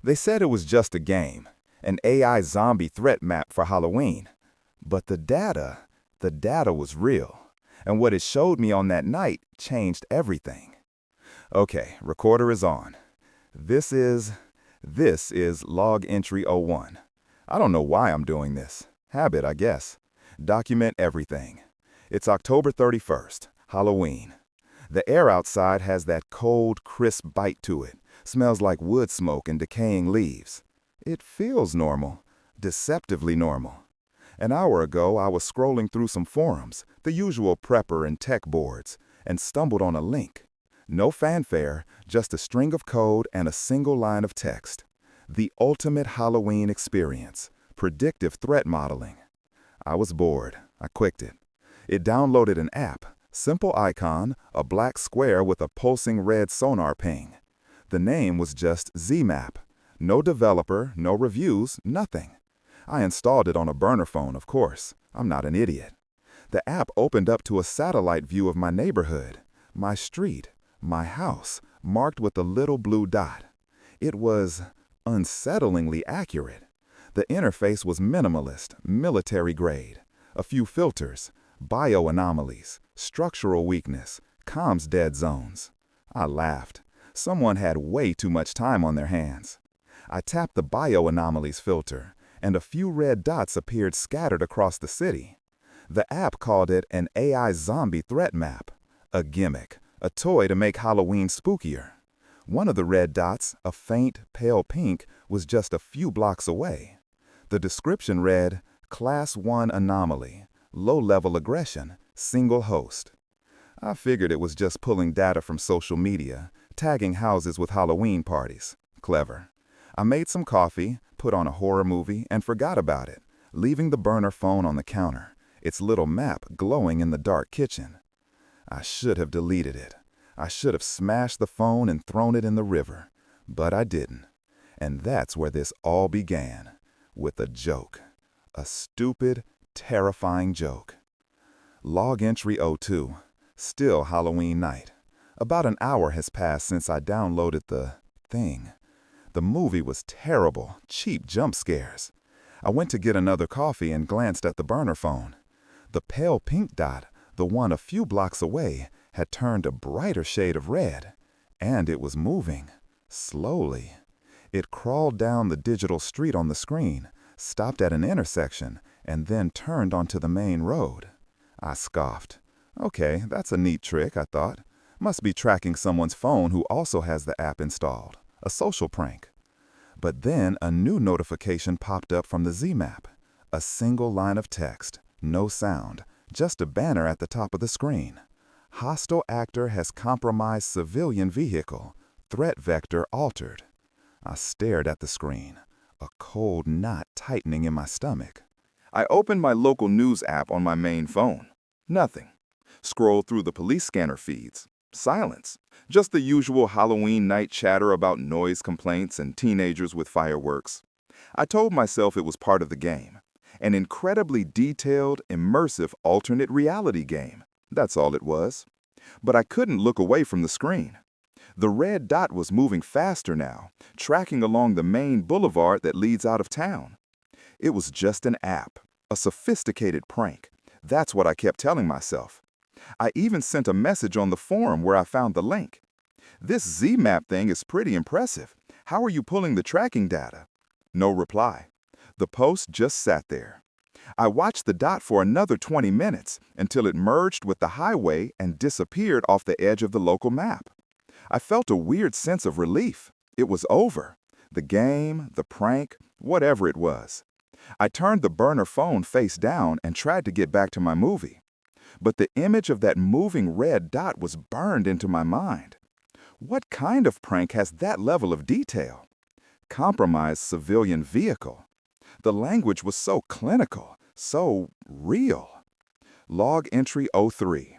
They said it was just a game, an AI zombie threat map for Halloween. But the data was real. And what it showed me on that night changed everything. Okay, recorder is on. This is log entry 01. I don't know why I'm doing this. Habit, I guess. Document everything. It's October 31st, Halloween. The air outside has that cold, crisp bite to it. Smells like wood smoke and decaying leaves. It feels normal, deceptively normal. An hour ago, I was scrolling through some forums, the usual prepper and tech boards, and stumbled on a link. No fanfare, just a string of code and a single line of text. The ultimate Halloween experience, predictive threat modeling. I was bored. I clicked it. It downloaded an app, simple icon, a black square with a pulsing red sonar ping. The name was just ZMap. No developer, no reviews, nothing. I installed it on a burner phone, of course. I'm not an idiot. The app opened up to a satellite view of my neighborhood, my street, my house, marked with a little blue dot. It was unsettlingly accurate. The interface was minimalist, military grade. A few filters, bio anomalies, structural weakness, comms dead zones. I laughed. Someone had way too much time on their hands. I tapped the bio anomalies filter, and a few red dots appeared scattered across the city. The app called it an AI zombie threat map, a gimmick, a toy to make Halloween spookier. One of the red dots, a faint, pale pink, was just a few blocks away. The description read, Class 1 anomaly, low-level aggression, single host. I figured it was just pulling data from social media, tagging houses with Halloween parties. Clever. I made some coffee, put on a horror movie, and forgot about it, leaving the burner phone on the counter, its little map glowing in the dark kitchen. I should have deleted it. I should have smashed the phone and thrown it in the river, but I didn't. And that's where this all began, with a joke. A stupid, terrifying joke. Log entry 02, still Halloween night. About an hour has passed since I downloaded the thing. The movie was terrible, cheap jump scares. I went to get another coffee and glanced at the burner phone. The pale pink dot, the one a few blocks away, had turned a brighter shade of red. And it was moving, slowly. It crawled down the digital street on the screen, stopped at an intersection, and then turned onto the main road. I scoffed. Okay, that's a neat trick, I thought. Must be tracking someone's phone who also has the app installed. A social prank. But then a new notification popped up from the ZMap. A single line of text, no sound, just a banner at the top of the screen. Hostile actor has compromised civilian vehicle. Threat vector altered. I stared at the screen, a cold knot tightening in my stomach. I opened my local news app on my main phone. Nothing. Scrolled through the police scanner feeds. Silence. Just the usual Halloween night chatter about noise complaints and teenagers with fireworks. I told myself it was part of the game. An incredibly detailed, immersive alternate reality game. That's all it was. But I couldn't look away from the screen. The red dot was moving faster now, tracking along the main boulevard that leads out of town. It was just an app, a sophisticated prank. That's what I kept telling myself. I even sent a message on the forum where I found the link. This ZMap thing is pretty impressive. How are you pulling the tracking data? No reply. The post just sat there. I watched the dot for another 20 minutes until it merged with the highway and disappeared off the edge of the local map. I felt a weird sense of relief. It was over. The game, the prank, whatever it was. I turned the burner phone face down and tried to get back to my movie. But the image of that moving red dot was burned into my mind. What kind of prank has that level of detail? Compromised civilian vehicle. The language was so clinical, so real. Log entry 03.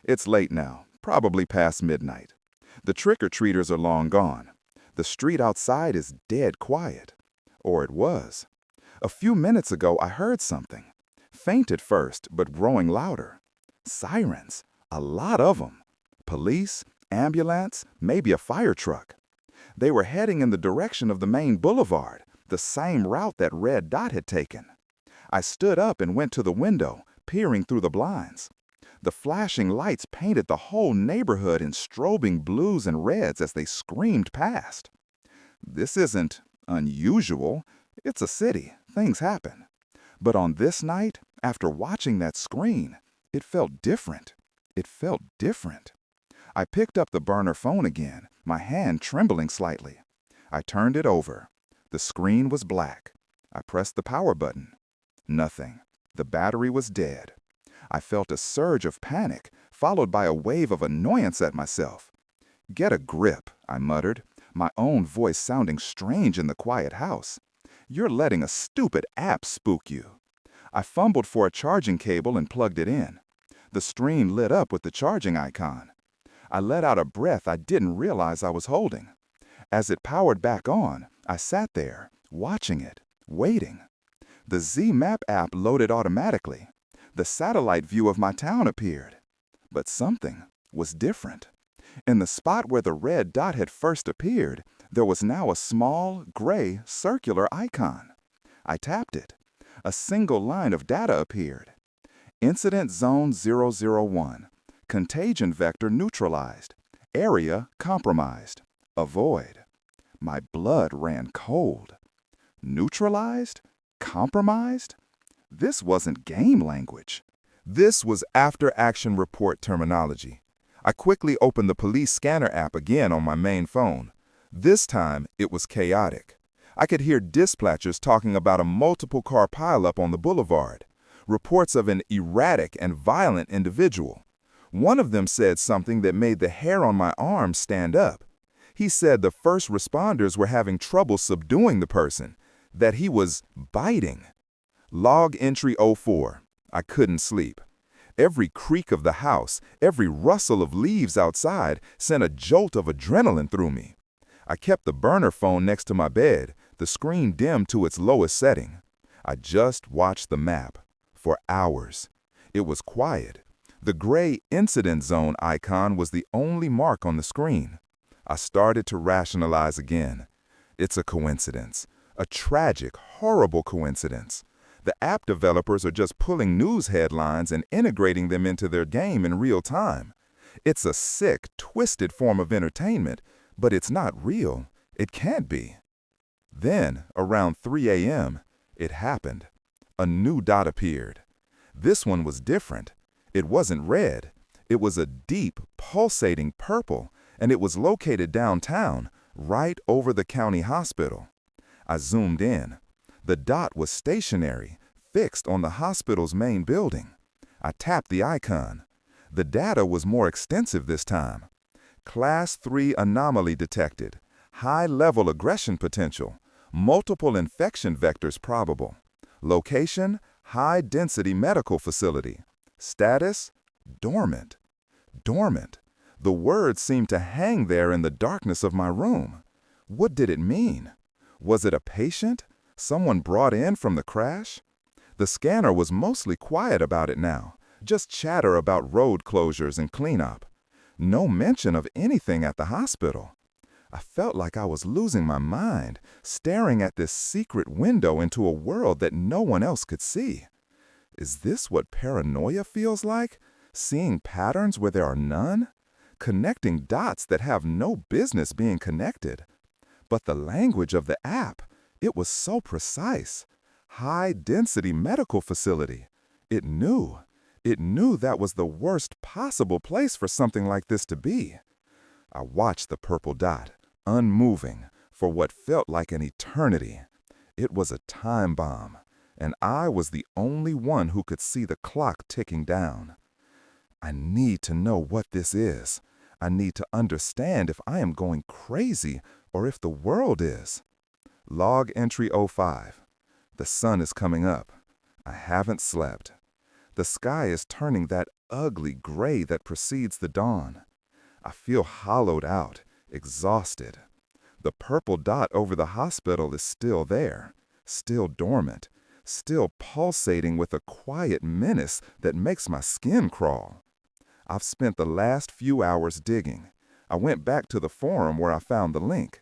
It's late now, probably past midnight. The trick-or-treaters are long gone. The street outside is dead quiet. Or it was. A few minutes ago, I heard something. Faint at first, but growing louder. Sirens, a lot of them. Police, ambulance, maybe a fire truck. They were heading in the direction of the main boulevard, the same route that Red Dot had taken. I stood up and went to the window, peering through the blinds. The flashing lights painted the whole neighborhood in strobing blues and reds as they screamed past. This isn't unusual. It's a city. Things happen. But on this night, after watching that screen, it felt different. It felt different. I picked up the burner phone again, my hand trembling slightly. I turned it over. The screen was black. I pressed the power button. Nothing. The battery was dead. I felt a surge of panic, followed by a wave of annoyance at myself. "Get a grip," I muttered, my own voice sounding strange in the quiet house. "You're letting a stupid app spook you." I fumbled for a charging cable and plugged it in. The screen lit up with the charging icon. I let out a breath I didn't realize I was holding. As it powered back on, I sat there, watching it, waiting. The Z-Map app loaded automatically. The satellite view of my town appeared. But something was different. In the spot where the red dot had first appeared, there was now a small, gray, circular icon. I tapped it. A single line of data appeared. Incident Zone 001. Contagion vector neutralized. Area compromised. Avoid. My blood ran cold. Neutralized? Compromised? This wasn't game language. This was after-action report terminology. I quickly opened the police scanner app again on my main phone. This time, it was chaotic. I could hear dispatchers talking about a multiple-car pileup on the boulevard, reports of an erratic and violent individual. One of them said something that made the hair on my arm stand up. He said the first responders were having trouble subduing the person, that he was biting. Log entry 04. I couldn't sleep. Every creak of the house, every rustle of leaves outside sent a jolt of adrenaline through me. I kept the burner phone next to my bed, the screen dimmed to its lowest setting. I just watched the map. For hours. It was quiet. The gray incident zone icon was the only mark on the screen. I started to rationalize again. It's a coincidence. A tragic, horrible coincidence. The app developers are just pulling news headlines and integrating them into their game in real time. It's a sick, twisted form of entertainment, but it's not real. It can't be. Then, around 3 a.m., it happened. A new dot appeared. This one was different. It wasn't red. It was a deep, pulsating purple, and it was located downtown, right over the county hospital. I zoomed in. The dot was stationary, fixed on the hospital's main building. I tapped the icon. The data was more extensive this time. Class 3 anomaly detected. High-level aggression potential. Multiple infection vectors probable. Location, high-density medical facility. Status, dormant. Dormant. The words seemed to hang there in the darkness of my room. What did it mean? Was it a patient? Someone brought in from the crash? The scanner was mostly quiet about it now, just chatter about road closures and cleanup. No mention of anything at the hospital. I felt like I was losing my mind, staring at this secret window into a world that no one else could see. Is this what paranoia feels like? Seeing patterns where there are none? Connecting dots that have no business being connected? But the language of the app, it was so precise. High-density medical facility. It knew. It knew that was the worst possible place for something like this to be. I watched the purple dot, unmoving, for what felt like an eternity. It was a time bomb, and I was the only one who could see the clock ticking down. I need to know what this is. I need to understand if I am going crazy or if the world is. Log entry 05. The sun is coming up. I haven't slept. The sky is turning that ugly gray that precedes the dawn. I feel hollowed out, exhausted. The purple dot over the hospital is still there, still dormant, still pulsating with a quiet menace that makes my skin crawl. I've spent the last few hours digging. I went back to the forum where I found the link.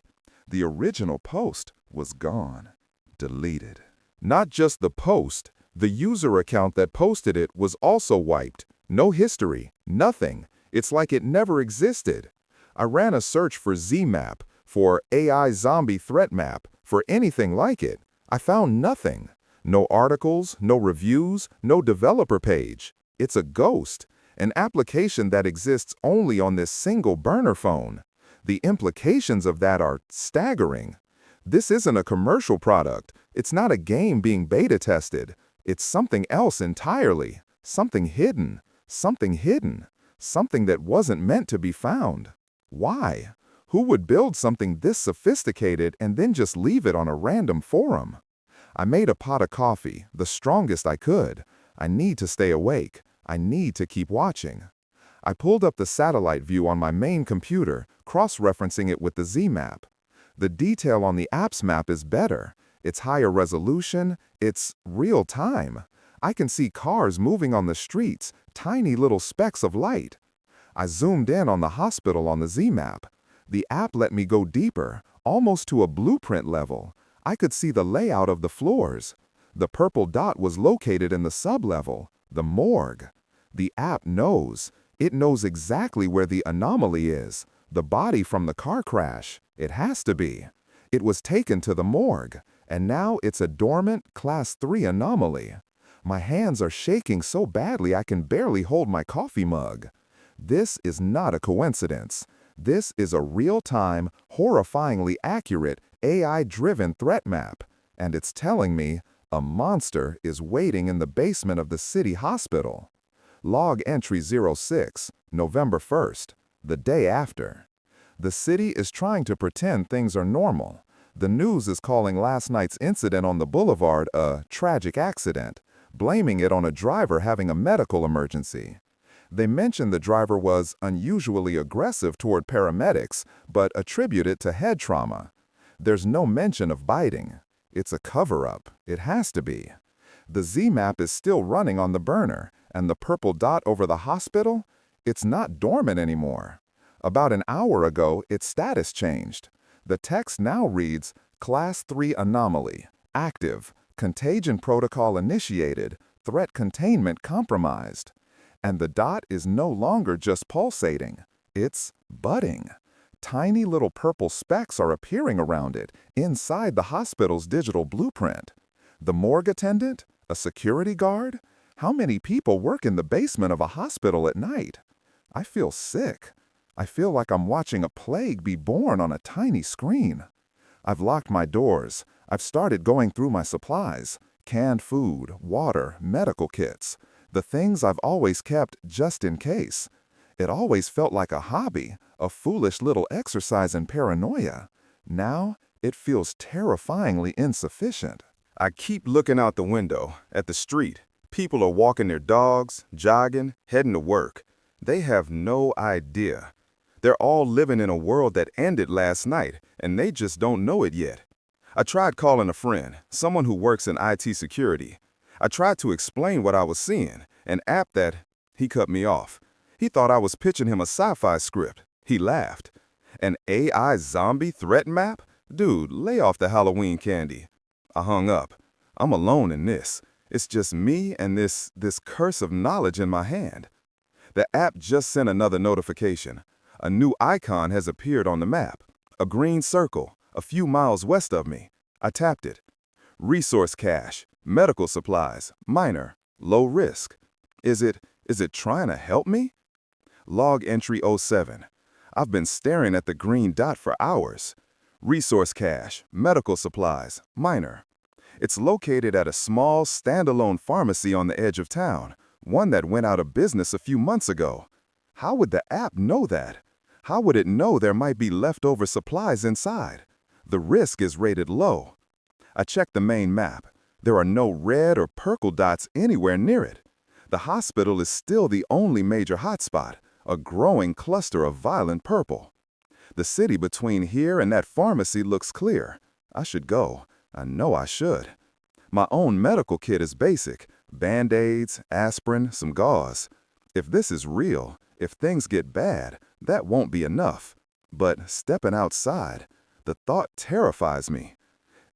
The original post was gone, deleted. Not just the post, the user account that posted it was also wiped. No history, nothing. It's like it never existed. I ran a search for ZMap, for AI zombie threat map, for anything like it. I found nothing. No articles, no reviews, no developer page. It's a ghost, an application that exists only on this single burner phone. The implications of that are staggering. This isn't a commercial product. It's not a game being beta tested. It's something else entirely. Something hidden. Something hidden. Something that wasn't meant to be found. Why? Who would build something this sophisticated and then just leave it on a random forum? I made a pot of coffee, the strongest I could. I need to stay awake. I need to keep watching. I pulled up the satellite view on my main computer, cross-referencing it with the ZMap. The detail on the app's map is better. It's higher resolution. It's real time. I can see cars moving on the streets, tiny little specks of light. I zoomed in on the hospital on the ZMap. The app let me go deeper, almost to a blueprint level. I could see the layout of the floors. The purple dot was located in the sub-level, the morgue. The app knows. It knows exactly where the anomaly is, the body from the car crash. It has to be. It was taken to the morgue, and now it's a dormant Class 3 anomaly. My hands are shaking so badly I can barely hold my coffee mug. This is not a coincidence. This is a real-time, horrifyingly accurate, AI-driven threat map, and it's telling me a monster is waiting in the basement of the city hospital. Log entry 06, November 1st, the day after. The city is trying to pretend things are normal. The news is calling last night's incident on the boulevard a tragic accident, blaming it on a driver having a medical emergency. They mentioned the driver was unusually aggressive toward paramedics, but attribute it to head trauma. There's no mention of biting. It's a cover-up. It has to be. The ZMap is still running on the burner, and the purple dot over the hospital? It's not dormant anymore. About an hour ago, its status changed. The text now reads, Class 3 Anomaly, active, contagion protocol initiated, threat containment compromised. And the dot is no longer just pulsating. It's budding. Tiny little purple specks are appearing around it, inside the hospital's digital blueprint. The morgue attendant? A security guard? How many people work in the basement of a hospital at night? I feel sick. I feel like I'm watching a plague be born on a tiny screen. I've locked my doors. I've started going through my supplies. Canned food, water, medical kits. The things I've always kept just in case. It always felt like a hobby, a foolish little exercise in paranoia. Now, it feels terrifyingly insufficient. I keep looking out the window, at the street. People are walking their dogs, jogging, heading to work. They have no idea. They're all living in a world that ended last night, and they just don't know it yet. I tried calling a friend, someone who works in IT security. I tried to explain what I was seeing, an app that... He cut me off. He thought I was pitching him a sci-fi script. He laughed. An AI zombie threat map? Dude, lay off the Halloween candy. I hung up. I'm alone in this. It's just me and this curse of knowledge in my hand. The app just sent another notification. A new icon has appeared on the map. A green circle, a few miles west of me. I tapped it. Resource cache, medical supplies, minor, low risk. Is it trying to help me? Log entry 07. I've been staring at the green dot for hours. Resource cache, medical supplies, minor. It's located at a small, standalone pharmacy on the edge of town, one that went out of business a few months ago. How would the app know that? How would it know there might be leftover supplies inside? The risk is rated low. I checked the main map. There are no red or purple dots anywhere near it. The hospital is still the only major hotspot, a growing cluster of violent purple. The city between here and that pharmacy looks clear. I should go. I know I should. My own medical kit is basic. Band-aids, aspirin, some gauze. If this is real, if things get bad, that won't be enough. But stepping outside, The thought terrifies me.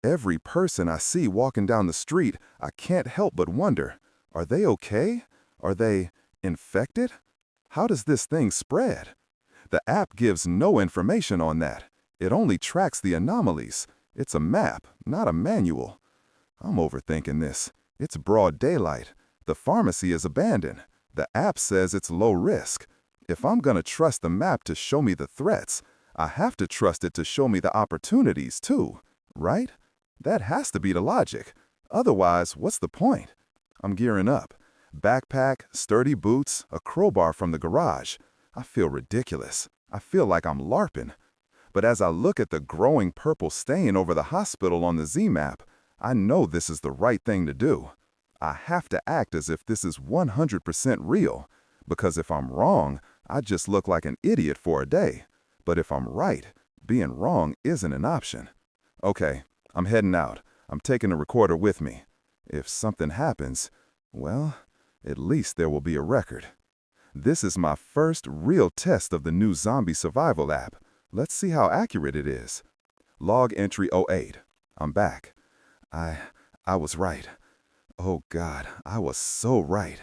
Every person I see walking down the street, I can't help but wonder, are they okay? Are they infected? How does this thing spread? The app gives no information on that. It only tracks the anomalies. It's a map, not a manual. I'm overthinking this. It's broad daylight. The pharmacy is abandoned. The app says it's low risk. If I'm gonna trust the map to show me the threats, I have to trust it to show me the opportunities too, right? That has to be the logic. Otherwise, what's the point? I'm gearing up. Backpack, sturdy boots, a crowbar from the garage. I feel ridiculous. I feel like I'm LARPing. But as I look at the growing purple stain over the hospital on the Z-map, I know this is the right thing to do. I have to act as if this is 100% real, because if I'm wrong, I just look like an idiot for a day. But if I'm right, being wrong isn't an option. Okay, I'm heading out. I'm taking the recorder with me. If something happens, well, at least there will be a record. This is my first real test of the new zombie survival app. Let's see how accurate it is. Log entry 08. I'm back. I was right. Oh God, I was so right.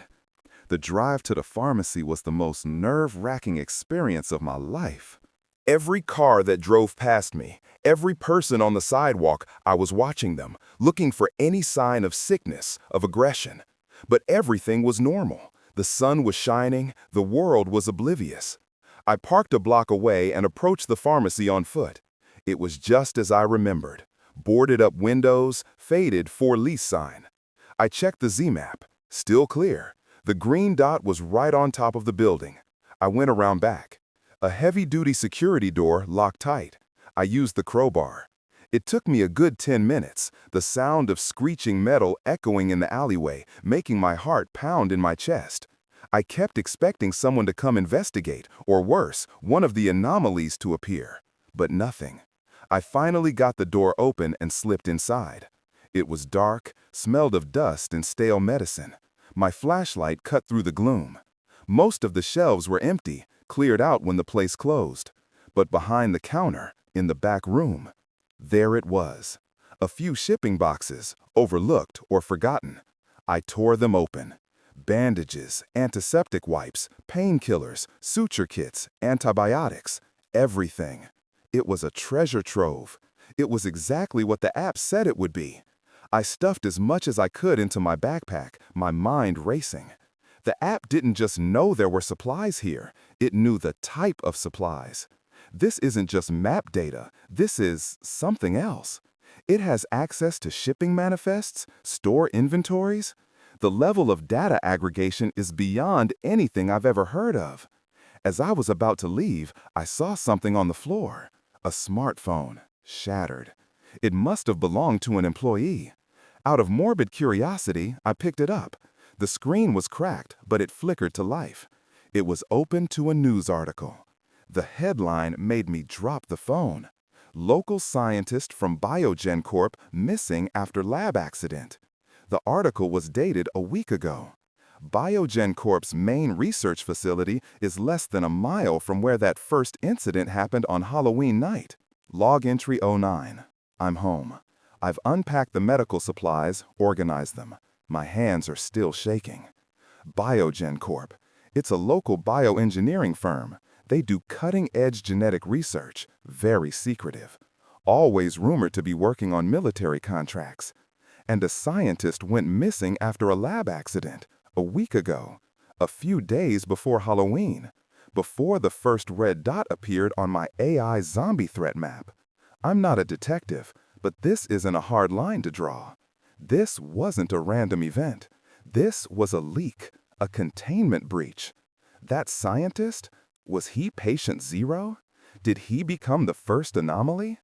The drive to the pharmacy was the most nerve-wracking experience of my life. Every car that drove past me, every person on the sidewalk, I was watching them, looking for any sign of sickness, of aggression. But everything was normal. The sun was shining, the world was oblivious. I parked a block away and approached the pharmacy on foot. It was just as I remembered. Boarded up windows, faded for lease sign. I checked the Z-map. Still clear. The green dot was right on top of the building. I went around back. A heavy-duty security door locked tight. I used the crowbar. It took me a good 10 minutes, the sound of screeching metal echoing in the alleyway, making my heart pound in my chest. I kept expecting someone to come investigate, or worse, one of the anomalies to appear. But nothing. I finally got the door open and slipped inside. It was dark, smelled of dust and stale medicine. My flashlight cut through the gloom. Most of the shelves were empty, cleared out when the place closed. But behind the counter, in the back room, there it was. A few shipping boxes, overlooked or forgotten. I tore them open. Bandages, antiseptic wipes, painkillers, suture kits, antibiotics, everything. It was a treasure trove. It was exactly what the app said it would be. I stuffed as much as I could into my backpack, my mind racing. The app didn't just know there were supplies here, it knew the type of supplies. This isn't just map data, this is something else. It has access to shipping manifests, store inventories. The level of data aggregation is beyond anything I've ever heard of. As I was about to leave, I saw something on the floor. A smartphone, shattered. It must have belonged to an employee. Out of morbid curiosity, I picked it up. The screen was cracked, but it flickered to life. It was open to a news article. The headline made me drop the phone. Local scientist from Biogen Corp missing after lab accident. The article was dated a week ago. Biogen Corp's main research facility is less than a mile from where that first incident happened on Halloween night. Log entry 09. I'm home. I've unpacked the medical supplies, organized them. My hands are still shaking. Biogen Corp. It's a local bioengineering firm. They do cutting-edge genetic research, very secretive. Always rumored to be working on military contracts. And a scientist went missing after a lab accident, a week ago, a few days before Halloween, before the first red dot appeared on my AI zombie threat map. I'm not a detective, but this isn't a hard line to draw. This wasn't a random event. This was a leak, a containment breach. That scientist? Was he patient zero? Did he become the first anomaly?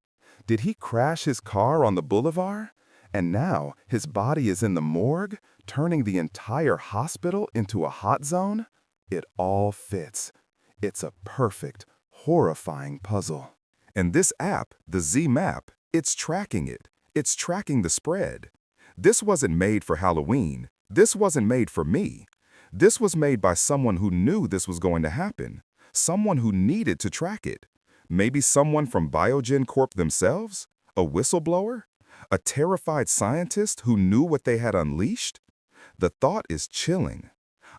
Did he crash his car on the boulevard? And now his body is in the morgue, turning the entire hospital into a hot zone? It all fits. It's a perfect, horrifying puzzle. And this app, the Z-Map, it's tracking it. It's tracking the spread. This wasn't made for Halloween. This wasn't made for me. This was made by someone who knew this was going to happen. Someone who needed to track it. Maybe someone from Biogen Corp themselves? A whistleblower? A terrified scientist who knew what they had unleashed? The thought is chilling.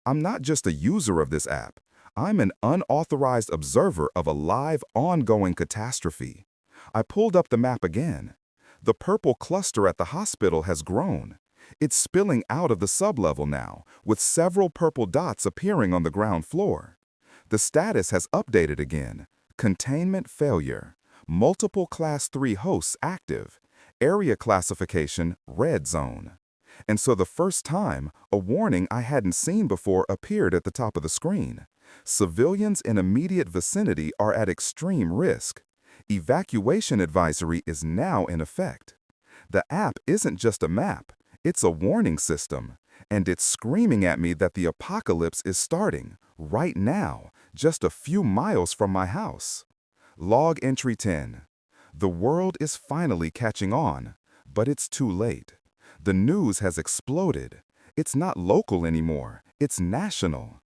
I'm not just a user of this app. I'm an unauthorized observer of a live, ongoing catastrophe. I pulled up the map again. The purple cluster at the hospital has grown. It's spilling out of the sublevel now, with several purple dots appearing on the ground floor. The status has updated again. Containment failure. Multiple Class 3 hosts active. Area classification red zone. And so the first time, a warning I hadn't seen before appeared at the top of the screen. Civilians in immediate vicinity are at extreme risk. Evacuation advisory is now in effect. The app isn't just a map, it's a warning system, and it's screaming at me that the apocalypse is starting, right now, just a few miles from my house. Log entry 10. The world is finally catching on, but it's too late. The news has exploded. It's not local anymore, it's national.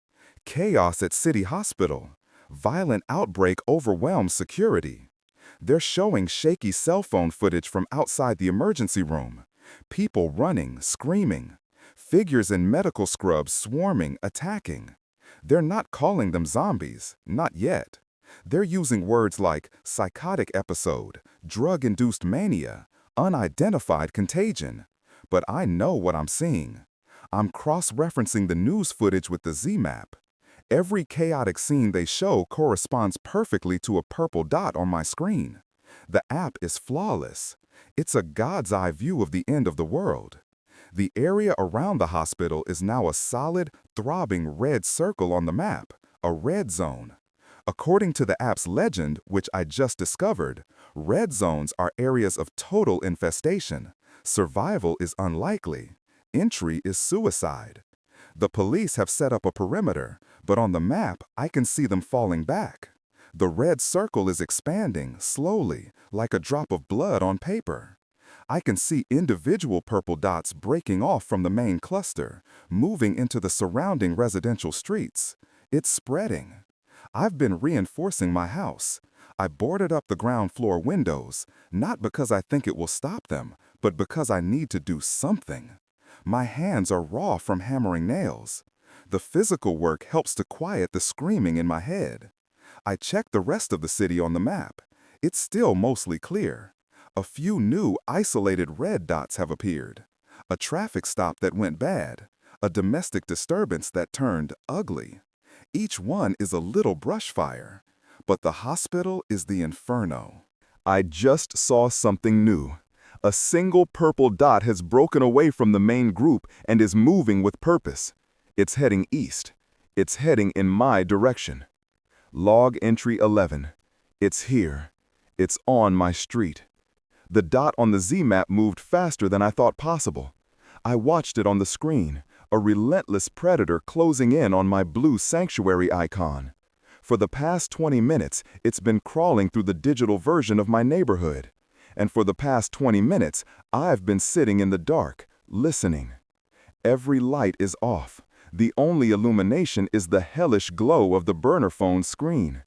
Chaos at City Hospital. Violent outbreak overwhelms security. They're showing shaky cell phone footage from outside the emergency room. People running, screaming. Figures in medical scrubs swarming, attacking. They're not calling them zombies, not yet. They're using words like psychotic episode, drug-induced mania, unidentified contagion. But I know what I'm seeing. I'm cross-referencing the news footage with the Z-map. Every chaotic scene they show corresponds perfectly to a purple dot on my screen. The app is flawless. It's a God's eye view of the end of the world. The area around the hospital is now a solid, throbbing red circle on the map, a red zone. According to the app's legend, which I just discovered, red zones are areas of total infestation. Survival is unlikely. Entry is suicide. The police have set up a perimeter, but on the map, I can see them falling back. The red circle is expanding, slowly, like a drop of blood on paper. I can see individual purple dots breaking off from the main cluster, moving into the surrounding residential streets. It's spreading. I've been reinforcing my house. I boarded up the ground floor windows, not because I think it will stop them, but because I need to do something. My hands are raw from hammering nails. The physical work helps to quiet the screaming in my head. I check the rest of the city on the map. It's still mostly clear. A few new isolated red dots have appeared. A traffic stop that went bad. A domestic disturbance that turned ugly. Each one is a little brush fire. But the hospital is the inferno. I just saw something new. A single purple dot has broken away from the main group and is moving with purpose. It's heading east. It's heading in my direction. Log entry 11. It's here. It's on my street. The dot on the Z-map moved faster than I thought possible. I watched it on the screen, a relentless predator closing in on my blue sanctuary icon. For the past 20 minutes, it's been crawling through the digital version of my neighborhood. And for the past 20 minutes, I've been sitting in the dark, listening. Every light is off. The only illumination is the hellish glow of the burner phone screen.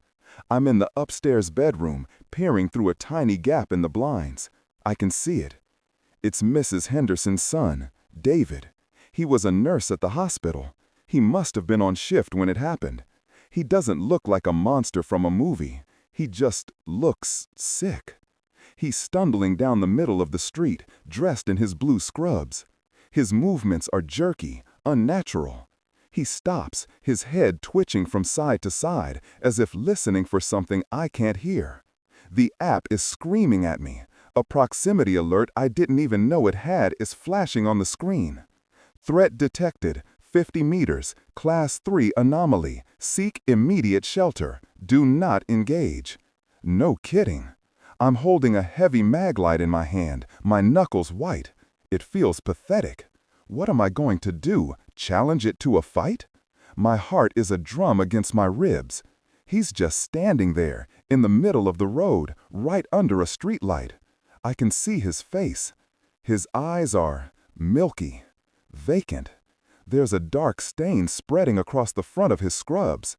I'm in the upstairs bedroom, peering through a tiny gap in the blinds. I can see it. It's Mrs. Henderson's son, David. He was a nurse at the hospital. He must have been on shift when it happened. He doesn't look like a monster from a movie. He just looks sick. He's stumbling down the middle of the street, dressed in his blue scrubs. His movements are jerky, unnatural. He stops, his head twitching from side to side, as if listening for something I can't hear. The app is screaming at me. A proximity alert I didn't even know it had is flashing on the screen. Threat detected, 50 meters, Class 3 anomaly, seek immediate shelter, do not engage. No kidding. I'm holding a heavy mag light in my hand, my knuckles white. It feels pathetic. What am I going to do? Challenge it to a fight? My heart is a drum against my ribs. He's just standing there, in the middle of the road, right under a streetlight. I can see his face. His eyes are milky, vacant. There's a dark stain spreading across the front of his scrubs.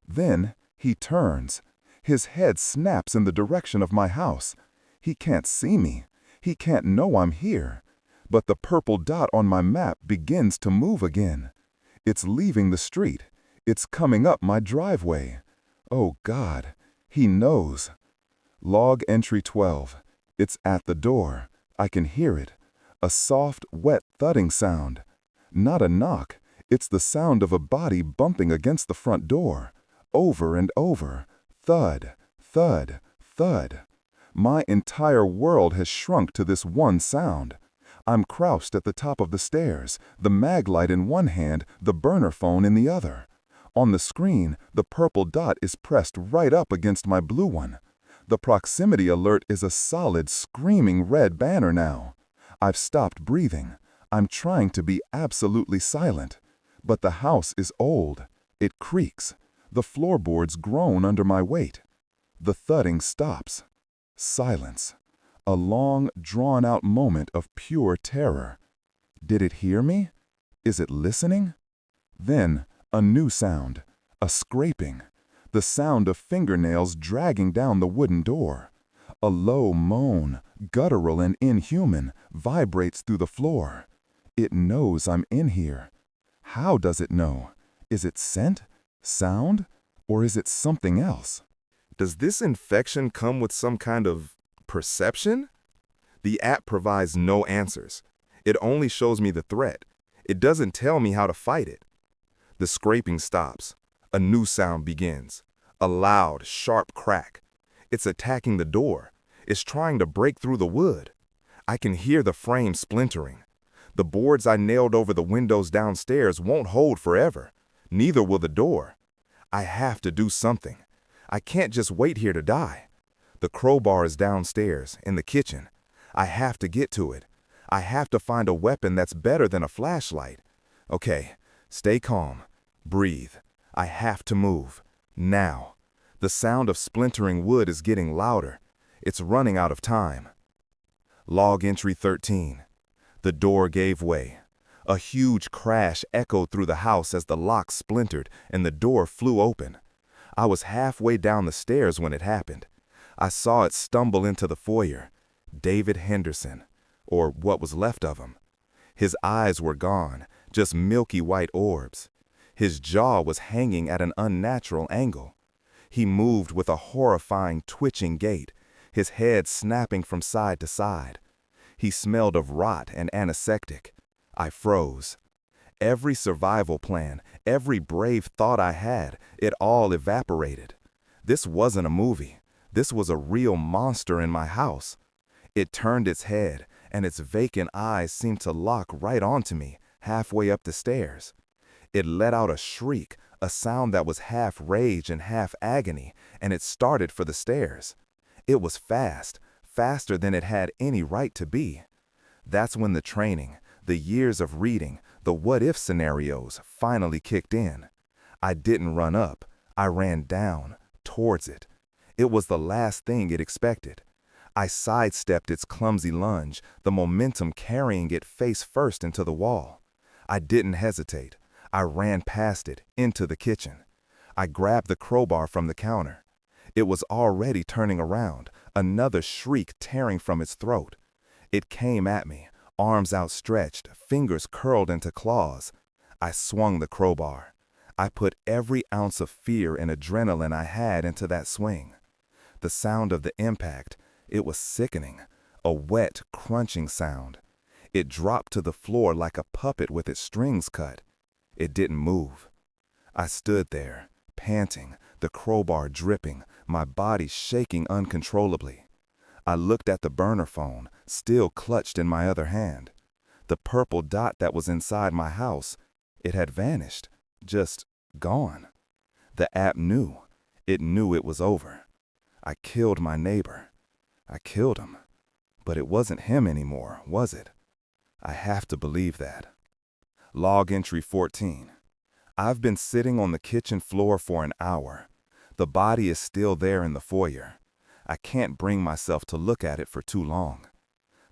Then he turns. His head snaps in the direction of my house. He can't see me. He can't know I'm here. But the purple dot on my map begins to move again. It's leaving the street. It's coming up my driveway. Oh God, he knows. Log entry 12. It's at the door. I can hear it. A soft, wet thudding sound. Not a knock. It's the sound of a body bumping against the front door. Over and over. Thud, thud, thud. My entire world has shrunk to this one sound. I'm crouched at the top of the stairs, the mag light in one hand, the burner phone in the other. On the screen, the purple dot is pressed right up against my blue one. The proximity alert is a solid, screaming red banner now. I've stopped breathing. I'm trying to be absolutely silent. But the house is old. It creaks. The floorboards groan under my weight. The thudding stops. Silence. A long, drawn-out moment of pure terror. Did it hear me? Is it listening? Then, a new sound. A scraping. The sound of fingernails dragging down the wooden door. A low moan, guttural and inhuman, vibrates through the floor. It knows I'm in here. How does it know? Is it scent? Sound? Or is it something else? Does this infection come with some kind of perception? The app provides no answers. It only shows me the threat. It doesn't tell me how to fight it. The scraping stops. A new sound begins. A loud, sharp crack. It's attacking the door. It's trying to break through the wood. I can hear the frame splintering. The boards I nailed over the windows downstairs won't hold forever. Neither will the door. I have to do something. I can't just wait here to die. The crowbar is downstairs, in the kitchen. I have to get to it. I have to find a weapon that's better than a flashlight. Okay, stay calm. Breathe. I have to move. Now. The sound of splintering wood is getting louder. It's running out of time. Log entry 13. The door gave way. A huge crash echoed through the house as the lock splintered and the door flew open. I was halfway down the stairs when it happened. I saw it stumble into the foyer. David Henderson, or what was left of him. His eyes were gone, just milky white orbs. His jaw was hanging at an unnatural angle. He moved with a horrifying, twitching gait, his head snapping from side to side. He smelled of rot and antiseptic. I froze. Every survival plan, every brave thought I had, it all evaporated. This wasn't a movie. This was a real monster in my house. It turned its head, and its vacant eyes seemed to lock right onto me, halfway up the stairs. It let out a shriek, a sound that was half rage and half agony, and it started for the stairs. It was fast, faster than it had any right to be. That's when the training, the years of reading, the what-if scenarios finally kicked in. I didn't run up. I ran down, towards it. It was the last thing it expected. I sidestepped its clumsy lunge, the momentum carrying it face first into the wall. I didn't hesitate. I ran past it, into the kitchen. I grabbed the crowbar from the counter. It was already turning around, another shriek tearing from its throat. It came at me, arms outstretched, fingers curled into claws. I swung the crowbar. I put every ounce of fear and adrenaline I had into that swing. The sound of the impact, it was sickening, a wet, crunching sound. It dropped to the floor like a puppet with its strings cut. It didn't move. I stood there, panting, the crowbar dripping, my body shaking uncontrollably. I looked at the burner phone, still clutched in my other hand. The purple dot that was inside my house, it had vanished, just gone. The app knew. It knew it was over. I killed my neighbor. I killed him. But it wasn't him anymore, was it? I have to believe that. Log entry 14. I've been sitting on the kitchen floor for an hour. The body is still there in the foyer. I can't bring myself to look at it for too long.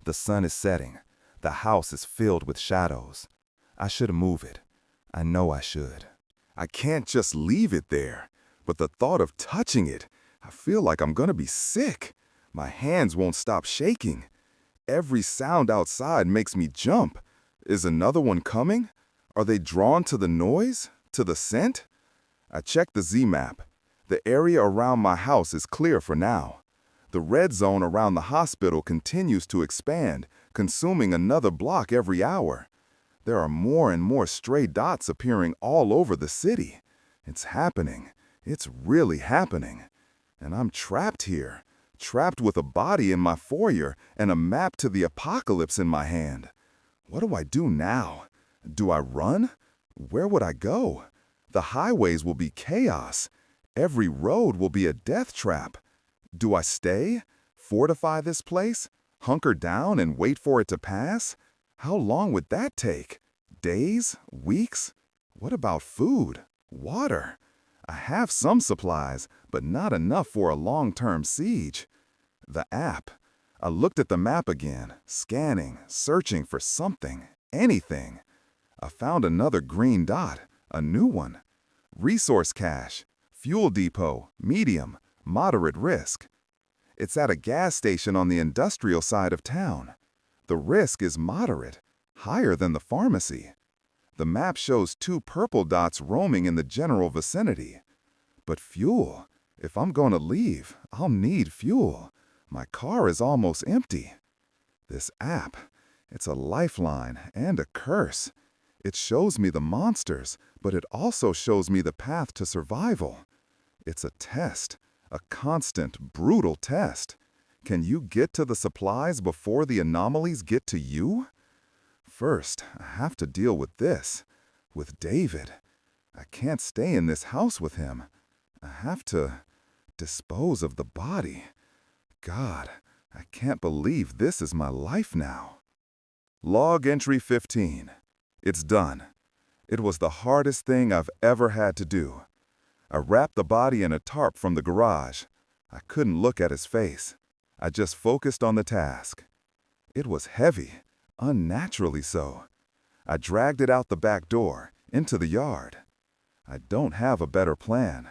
The sun is setting. The house is filled with shadows. I should move it. I know I should. I can't just leave it there, but the thought of touching it, I feel like I'm gonna be sick. My hands won't stop shaking. Every sound outside makes me jump. Is another one coming? Are they drawn to the noise? To the scent? I check the Z-map. The area around my house is clear for now. The red zone around the hospital continues to expand, consuming another block every hour. There are more and more stray dots appearing all over the city. It's happening. It's really happening. And I'm trapped here, trapped with a body in my foyer and a map to the apocalypse in my hand. What do I do now? Do I run? Where would I go? The highways will be chaos. Every road will be a death trap. Do I stay? Fortify this place? Hunker down and wait for it to pass? How long would that take? Days? Weeks? What about food? Water? I have some supplies, but not enough for a long-term siege. The app. I looked at the map again, scanning, searching for something, anything. I found another green dot, a new one. Resource cache, fuel depot, medium, moderate risk. It's at a gas station on the industrial side of town. The risk is moderate, higher than the pharmacy. The map shows 2 purple dots roaming in the general vicinity. But fuel, if I'm going to leave, I'll need fuel. My car is almost empty. This app, it's a lifeline and a curse. It shows me the monsters, but it also shows me the path to survival. It's a test, a constant, brutal test. Can you get to the supplies before the anomalies get to you? First, I have to deal with this, with David. I can't stay in this house with him. I have to dispose of the body. God, I can't believe this is my life now. Log entry 15. It's done. It was the hardest thing I've ever had to do. I wrapped the body in a tarp from the garage. I couldn't look at his face. I just focused on the task. It was heavy, unnaturally so. I dragged it out the back door, into the yard. I don't have a better plan.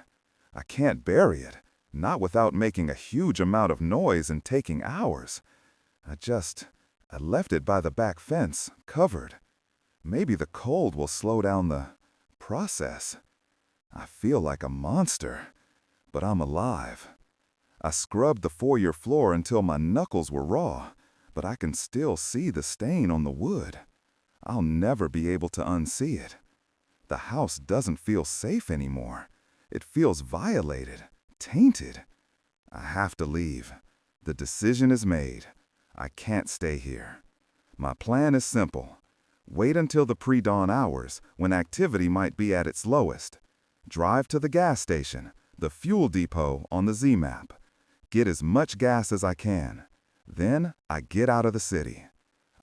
I can't bury it, not without making a huge amount of noise and taking hours. I left it by the back fence, covered. Maybe the cold will slow down the process. I feel like a monster, but I'm alive. I scrubbed the foyer floor until my knuckles were raw, but I can still see the stain on the wood. I'll never be able to unsee it. The house doesn't feel safe anymore. It feels violated, tainted. I have to leave. The decision is made. I can't stay here. My plan is simple. Wait until the pre-dawn hours, when activity might be at its lowest. Drive to the gas station, the fuel depot on the Z-map. Get as much gas as I can. Then I get out of the city.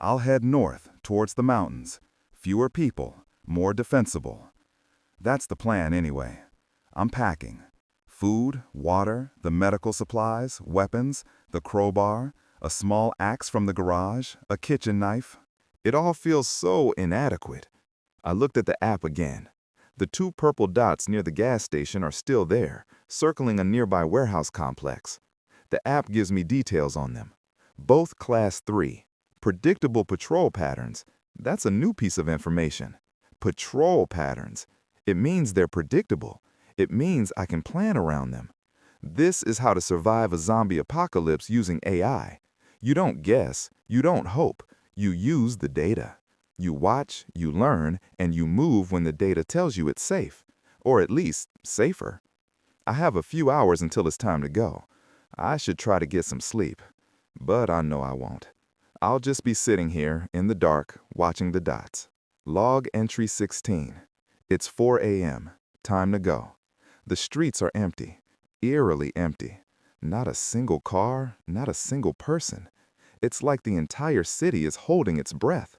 I'll head north, towards the mountains. Fewer people, more defensible. That's the plan anyway. I'm packing. Food, water, the medical supplies, weapons, the crowbar, a small axe from the garage, a kitchen knife. It all feels so inadequate. I looked at the app again. The 2 purple dots near the gas station are still there, circling a nearby warehouse complex. The app gives me details on them. Both Class 3. Predictable patrol patterns. That's a new piece of information. Patrol patterns. It means they're predictable. It means I can plan around them. This is how to survive a zombie apocalypse using AI. You don't guess, you don't hope, you use the data. You watch, you learn, and you move when the data tells you it's safe, or at least safer. I have a few hours until it's time to go. I should try to get some sleep, but I know I won't. I'll just be sitting here in the dark watching the dots. Log entry 16. It's 4 a.m. Time to go. The streets are empty, eerily empty. Not a single car, not a single person. It's like the entire city is holding its breath.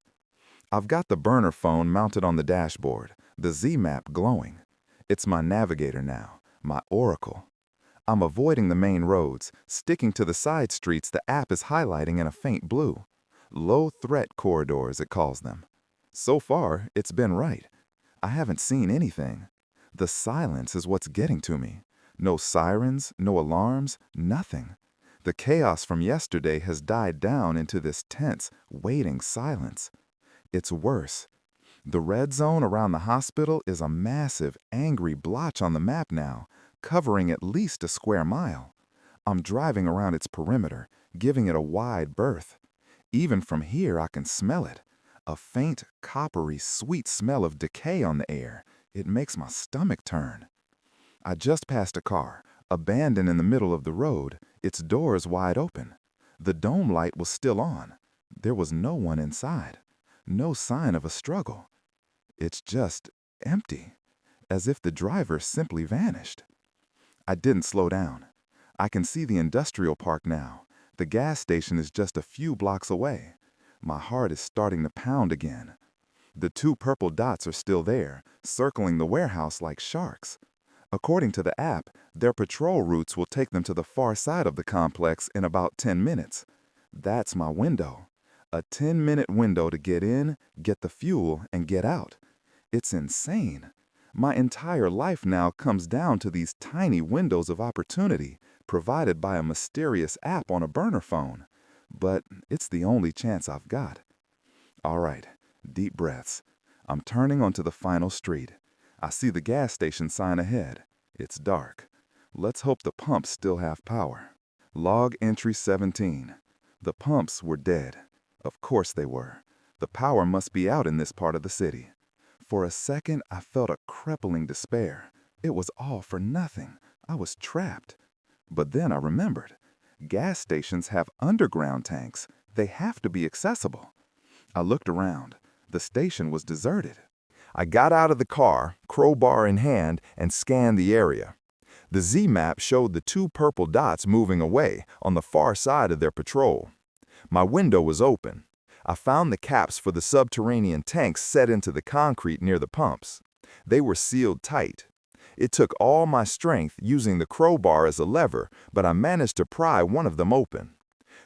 I've got the burner phone mounted on the dashboard, the Z-map glowing. It's my navigator now, my oracle. I'm avoiding the main roads, sticking to the side streets the app is highlighting in a faint blue. Low-threat corridors, it calls them. So far, it's been right. I haven't seen anything. The silence is what's getting to me. No sirens, no alarms, nothing. The chaos from yesterday has died down into this tense, waiting silence. It's worse. The red zone around the hospital is a massive, angry blotch on the map now, covering at least a square mile. I'm driving around its perimeter, giving it a wide berth. Even from here, I can smell it. A faint, coppery, sweet smell of decay on the air. It makes my stomach turn. I just passed a car, abandoned in the middle of the road, its doors wide open. The dome light was still on. There was no one inside. No sign of a struggle. It's just empty, as if the driver simply vanished. I didn't slow down. I can see the industrial park now. The gas station is just a few blocks away. My heart is starting to pound again. The two purple dots are still there, circling the warehouse like sharks. According to the app, their patrol routes will take them to the far side of the complex in about 10 minutes. That's my window. A 10-minute window to get in, get the fuel, and get out. It's insane. My entire life now comes down to these tiny windows of opportunity provided by a mysterious app on a burner phone. But it's the only chance I've got. All right, deep breaths. I'm turning onto the final street. I see the gas station sign ahead. It's dark. Let's hope the pumps still have power. Log entry 17. The pumps were dead. Of course they were. The power must be out in this part of the city. For a second, I felt a crippling despair. It was all for nothing. I was trapped. But then I remembered. Gas stations have underground tanks. They have to be accessible. I looked around. The station was deserted. I got out of the car, crowbar in hand, and scanned the area. The Z-map showed the two purple dots moving away on the far side of their patrol. My window was open. I found the caps for the subterranean tanks set into the concrete near the pumps. They were sealed tight. It took all my strength using the crowbar as a lever, but I managed to pry one of them open.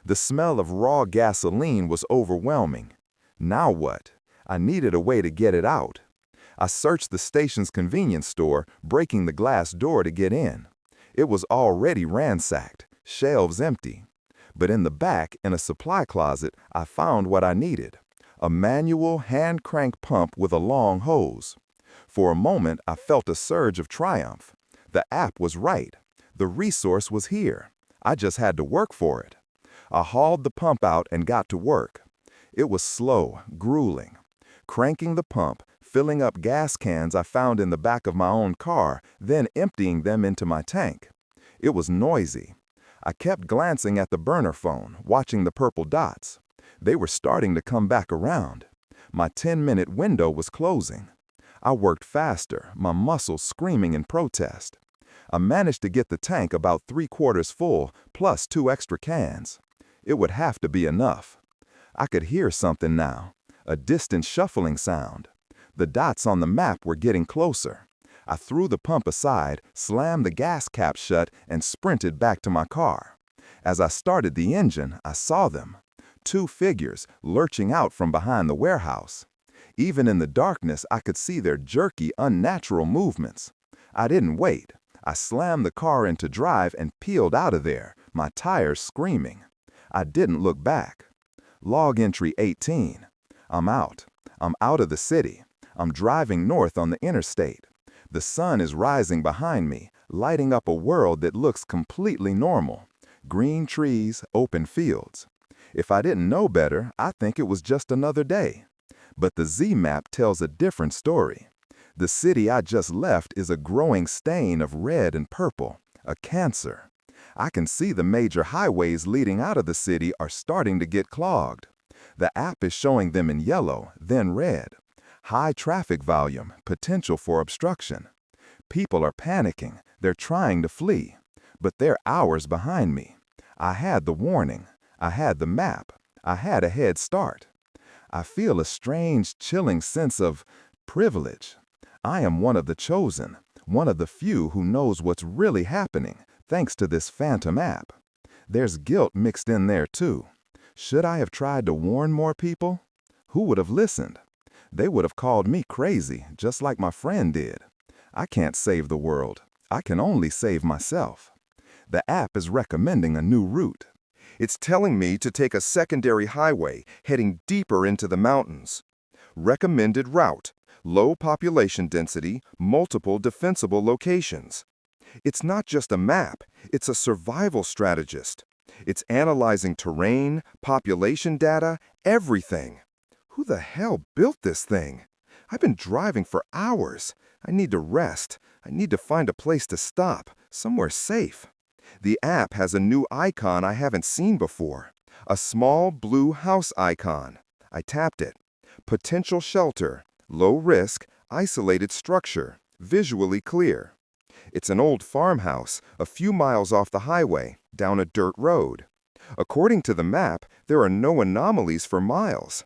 The smell of raw gasoline was overwhelming. Now what? I needed a way to get it out. I searched the station's convenience store, breaking the glass door to get in. It was already ransacked, shelves empty. But in the back, in a supply closet, I found what I needed. A manual hand-crank pump with a long hose. For a moment, I felt a surge of triumph. The app was right. The resource was here. I just had to work for it. I hauled the pump out and got to work. It was slow, grueling. Cranking the pump, filling up gas cans I found in the back of my own car, then emptying them into my tank. It was noisy. I kept glancing at the burner phone, watching the purple dots. They were starting to come back around. My 10-minute window was closing. I worked faster, my muscles screaming in protest. I managed to get the tank about 3/4 full, plus 2 extra cans. It would have to be enough. I could hear something now, a distant shuffling sound. The dots on the map were getting closer. I threw the pump aside, slammed the gas cap shut, and sprinted back to my car. As I started the engine, I saw them. 2 figures lurching out from behind the warehouse. Even in the darkness, I could see their jerky, unnatural movements. I didn't wait. I slammed the car into drive and peeled out of there, my tires screaming. I didn't look back. Log entry 18. I'm out. I'm out of the city. I'm driving north on the interstate. The sun is rising behind me, lighting up a world that looks completely normal. Green trees, open fields. If I didn't know better, I'd think it was just another day. But the Z-map tells a different story. The city I just left is a growing stain of red and purple, a cancer. I can see the major highways leading out of the city are starting to get clogged. The app is showing them in yellow, then red. High traffic volume, potential for obstruction. People are panicking. They're trying to flee. But they're hours behind me. I had the warning. I had the map. I had a head start. I feel a strange, chilling sense of privilege. I am one of the chosen, one of the few who knows what's really happening, thanks to this phantom app. There's guilt mixed in there too. Should I have tried to warn more people? Who would have listened? They would have called me crazy, just like my friend did. I can't save the world. I can only save myself. The app is recommending a new route. It's telling me to take a secondary highway heading deeper into the mountains. Recommended route: low population density, multiple defensible locations. It's not just a map, it's a survival strategist. It's analyzing terrain, population data, everything. Who the hell built this thing? I've been driving for hours. I need to rest. I need to find a place to stop, somewhere safe. The app has a new icon I haven't seen before. A small blue house icon. I tapped it. Potential shelter, low risk, isolated structure, visually clear. It's an old farmhouse, a few miles off the highway, down a dirt road. According to the map, there are no anomalies for miles.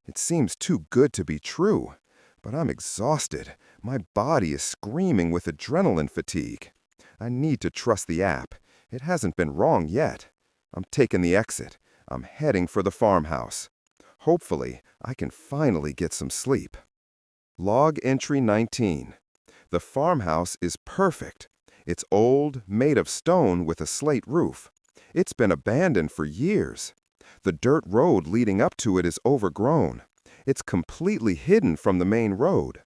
It seems too good to be true, but I'm exhausted. My body is screaming with adrenaline fatigue. I need to trust the app. It hasn't been wrong yet. I'm taking the exit. I'm heading for the farmhouse. Hopefully, I can finally get some sleep. Log entry 19. The farmhouse is perfect. It's old, made of stone with a slate roof. It's been abandoned for years. The dirt road leading up to it is overgrown. It's completely hidden from the main road.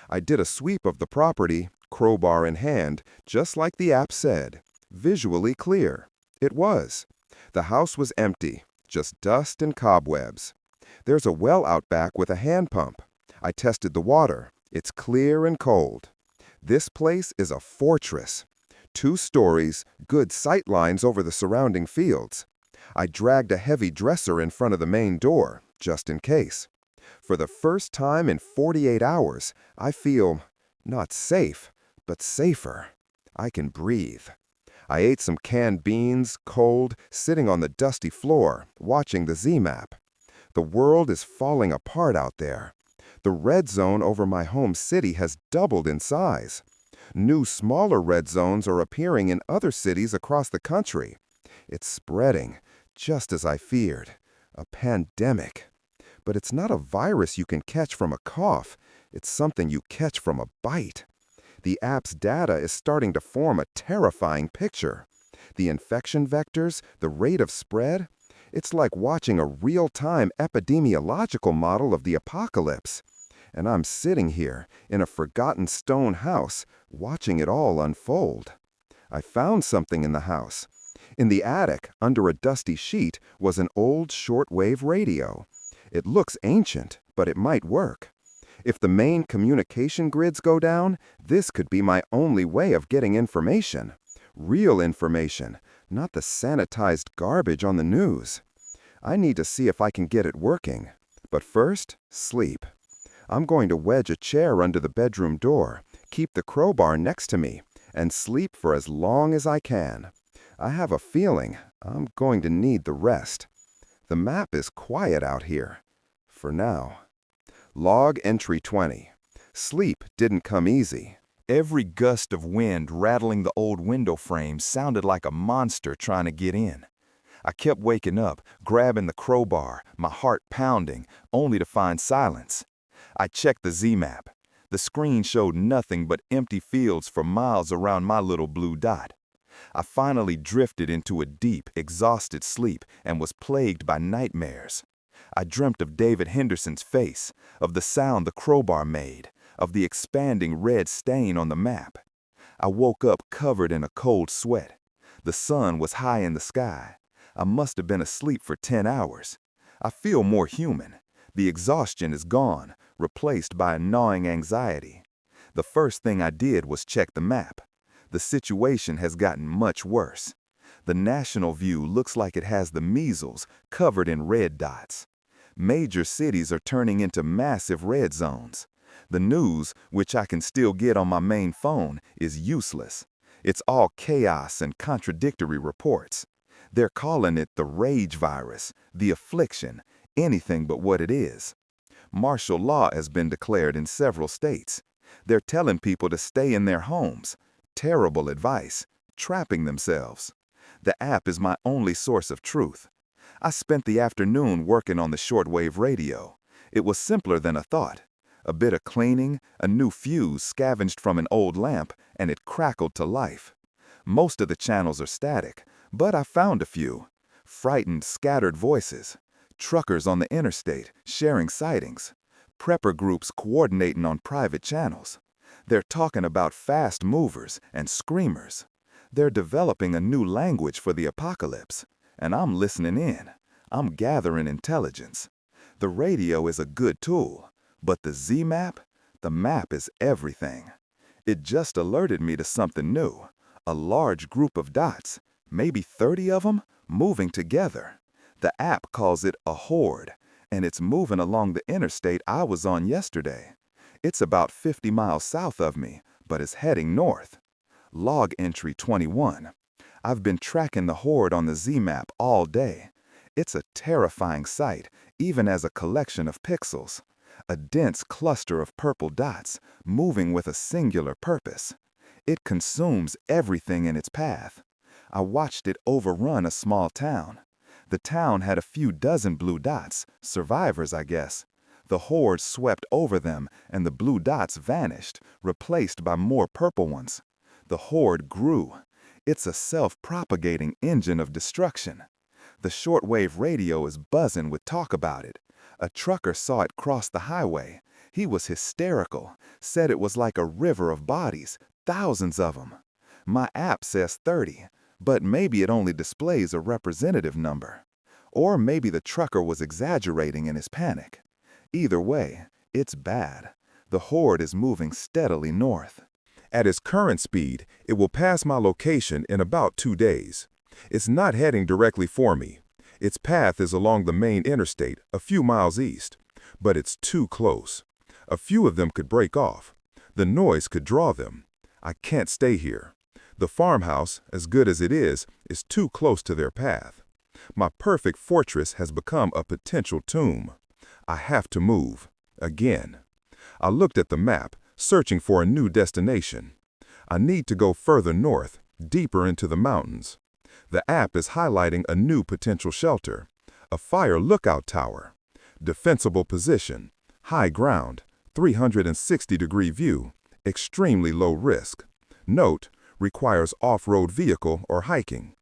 I did a sweep of the property, crowbar in hand, just like the app said. Visually clear. It was. The house was empty, just dust and cobwebs. There's a well out back with a hand pump. I tested the water. It's clear and cold. This place is a fortress. 2 stories, good sight lines over the surrounding fields. I dragged a heavy dresser in front of the main door, just in case. For the first time in 48 hours, I feel not safe, but safer. I can breathe. I ate some canned beans, cold, sitting on the dusty floor, watching the Z-map. The world is falling apart out there. The red zone over my home city has doubled in size. New, smaller red zones are appearing in other cities across the country. It's spreading, just as I feared. A pandemic. But it's not a virus you can catch from a cough. It's something you catch from a bite. The app's data is starting to form a terrifying picture. The infection vectors, the rate of spread, it's like watching a real-time epidemiological model of the apocalypse. And I'm sitting here in a forgotten stone house, watching it all unfold. I found something in the house. In the attic, under a dusty sheet, was an old shortwave radio. It looks ancient, but it might work. If the main communication grids go down, this could be my only way of getting information. Real information, not the sanitized garbage on the news. I need to see if I can get it working. But first, sleep. I'm going to wedge a chair under the bedroom door, keep the crowbar next to me, and sleep for as long as I can. I have a feeling I'm going to need the rest. The map is quiet out here. For now. Log entry 20. Sleep didn't come easy. Every gust of wind rattling the old window frame sounded like a monster trying to get in. I kept waking up, grabbing the crowbar, my heart pounding, only to find silence. I checked the Z-map. The screen showed nothing but empty fields for miles around my little blue dot. I finally drifted into a deep, exhausted sleep and was plagued by nightmares. I dreamt of David Henderson's face, of the sound the crowbar made, of the expanding red stain on the map. I woke up covered in a cold sweat. The sun was high in the sky. I must have been asleep for 10 hours. I feel more human. The exhaustion is gone, replaced by a gnawing anxiety. The first thing I did was check the map. The situation has gotten much worse. The national view looks like it has the measles covered in red dots. Major cities are turning into massive red zones. The news, which I can still get on my main phone, is useless. It's all chaos and contradictory reports. They're calling it the rage virus, the affliction, anything but what it is. Martial law has been declared in several states. They're telling people to stay in their homes. Terrible advice, trapping themselves. The app is my only source of truth. I spent the afternoon working on the shortwave radio. It was simpler than I thought. A bit of cleaning, a new fuse scavenged from an old lamp, and it crackled to life. Most of the channels are static, but I found a few. Frightened, scattered voices. Truckers on the interstate, sharing sightings. Prepper groups coordinating on private channels. They're talking about fast movers and screamers. They're developing a new language for the apocalypse, and I'm listening in. I'm gathering intelligence. The radio is a good tool, but the Z-map? The map is everything. It just alerted me to something new. A large group of dots, maybe 30 of them, moving together. The app calls it a Hoard, and it's moving along the interstate I was on yesterday. It's about 50 miles south of me, but is heading north. Log entry 21. I've been tracking the Hoard on the Z-map all day. It's a terrifying sight, even as a collection of pixels. A dense cluster of purple dots, moving with a singular purpose. It consumes everything in its path. I watched it overrun a small town. The town had a few dozen blue dots, survivors, I guess. The Hoard swept over them, and the blue dots vanished, replaced by more purple ones. The Hoard grew. It's a self-propagating engine of destruction. The shortwave radio is buzzing with talk about it. A trucker saw it cross the highway. He was hysterical, said it was like a river of bodies, thousands of them. My app says 30, but maybe it only displays a representative number. Or maybe the trucker was exaggerating in his panic. Either way, it's bad. The Hoard is moving steadily north. At its current speed, it will pass my location in about 2 days. It's not heading directly for me. Its path is along the main interstate, a few miles east. But it's too close. A few of them could break off. The noise could draw them. I can't stay here. The farmhouse, as good as it is too close to their path. My perfect fortress has become a potential tomb. I have to move. Again. I looked at the map, searching for a new destination. I need to go further north, deeper into the mountains. The app is highlighting a new potential shelter. A fire lookout tower. Defensible position. High ground. 360-degree view. Extremely low risk. Note, requires off-road vehicle or hiking.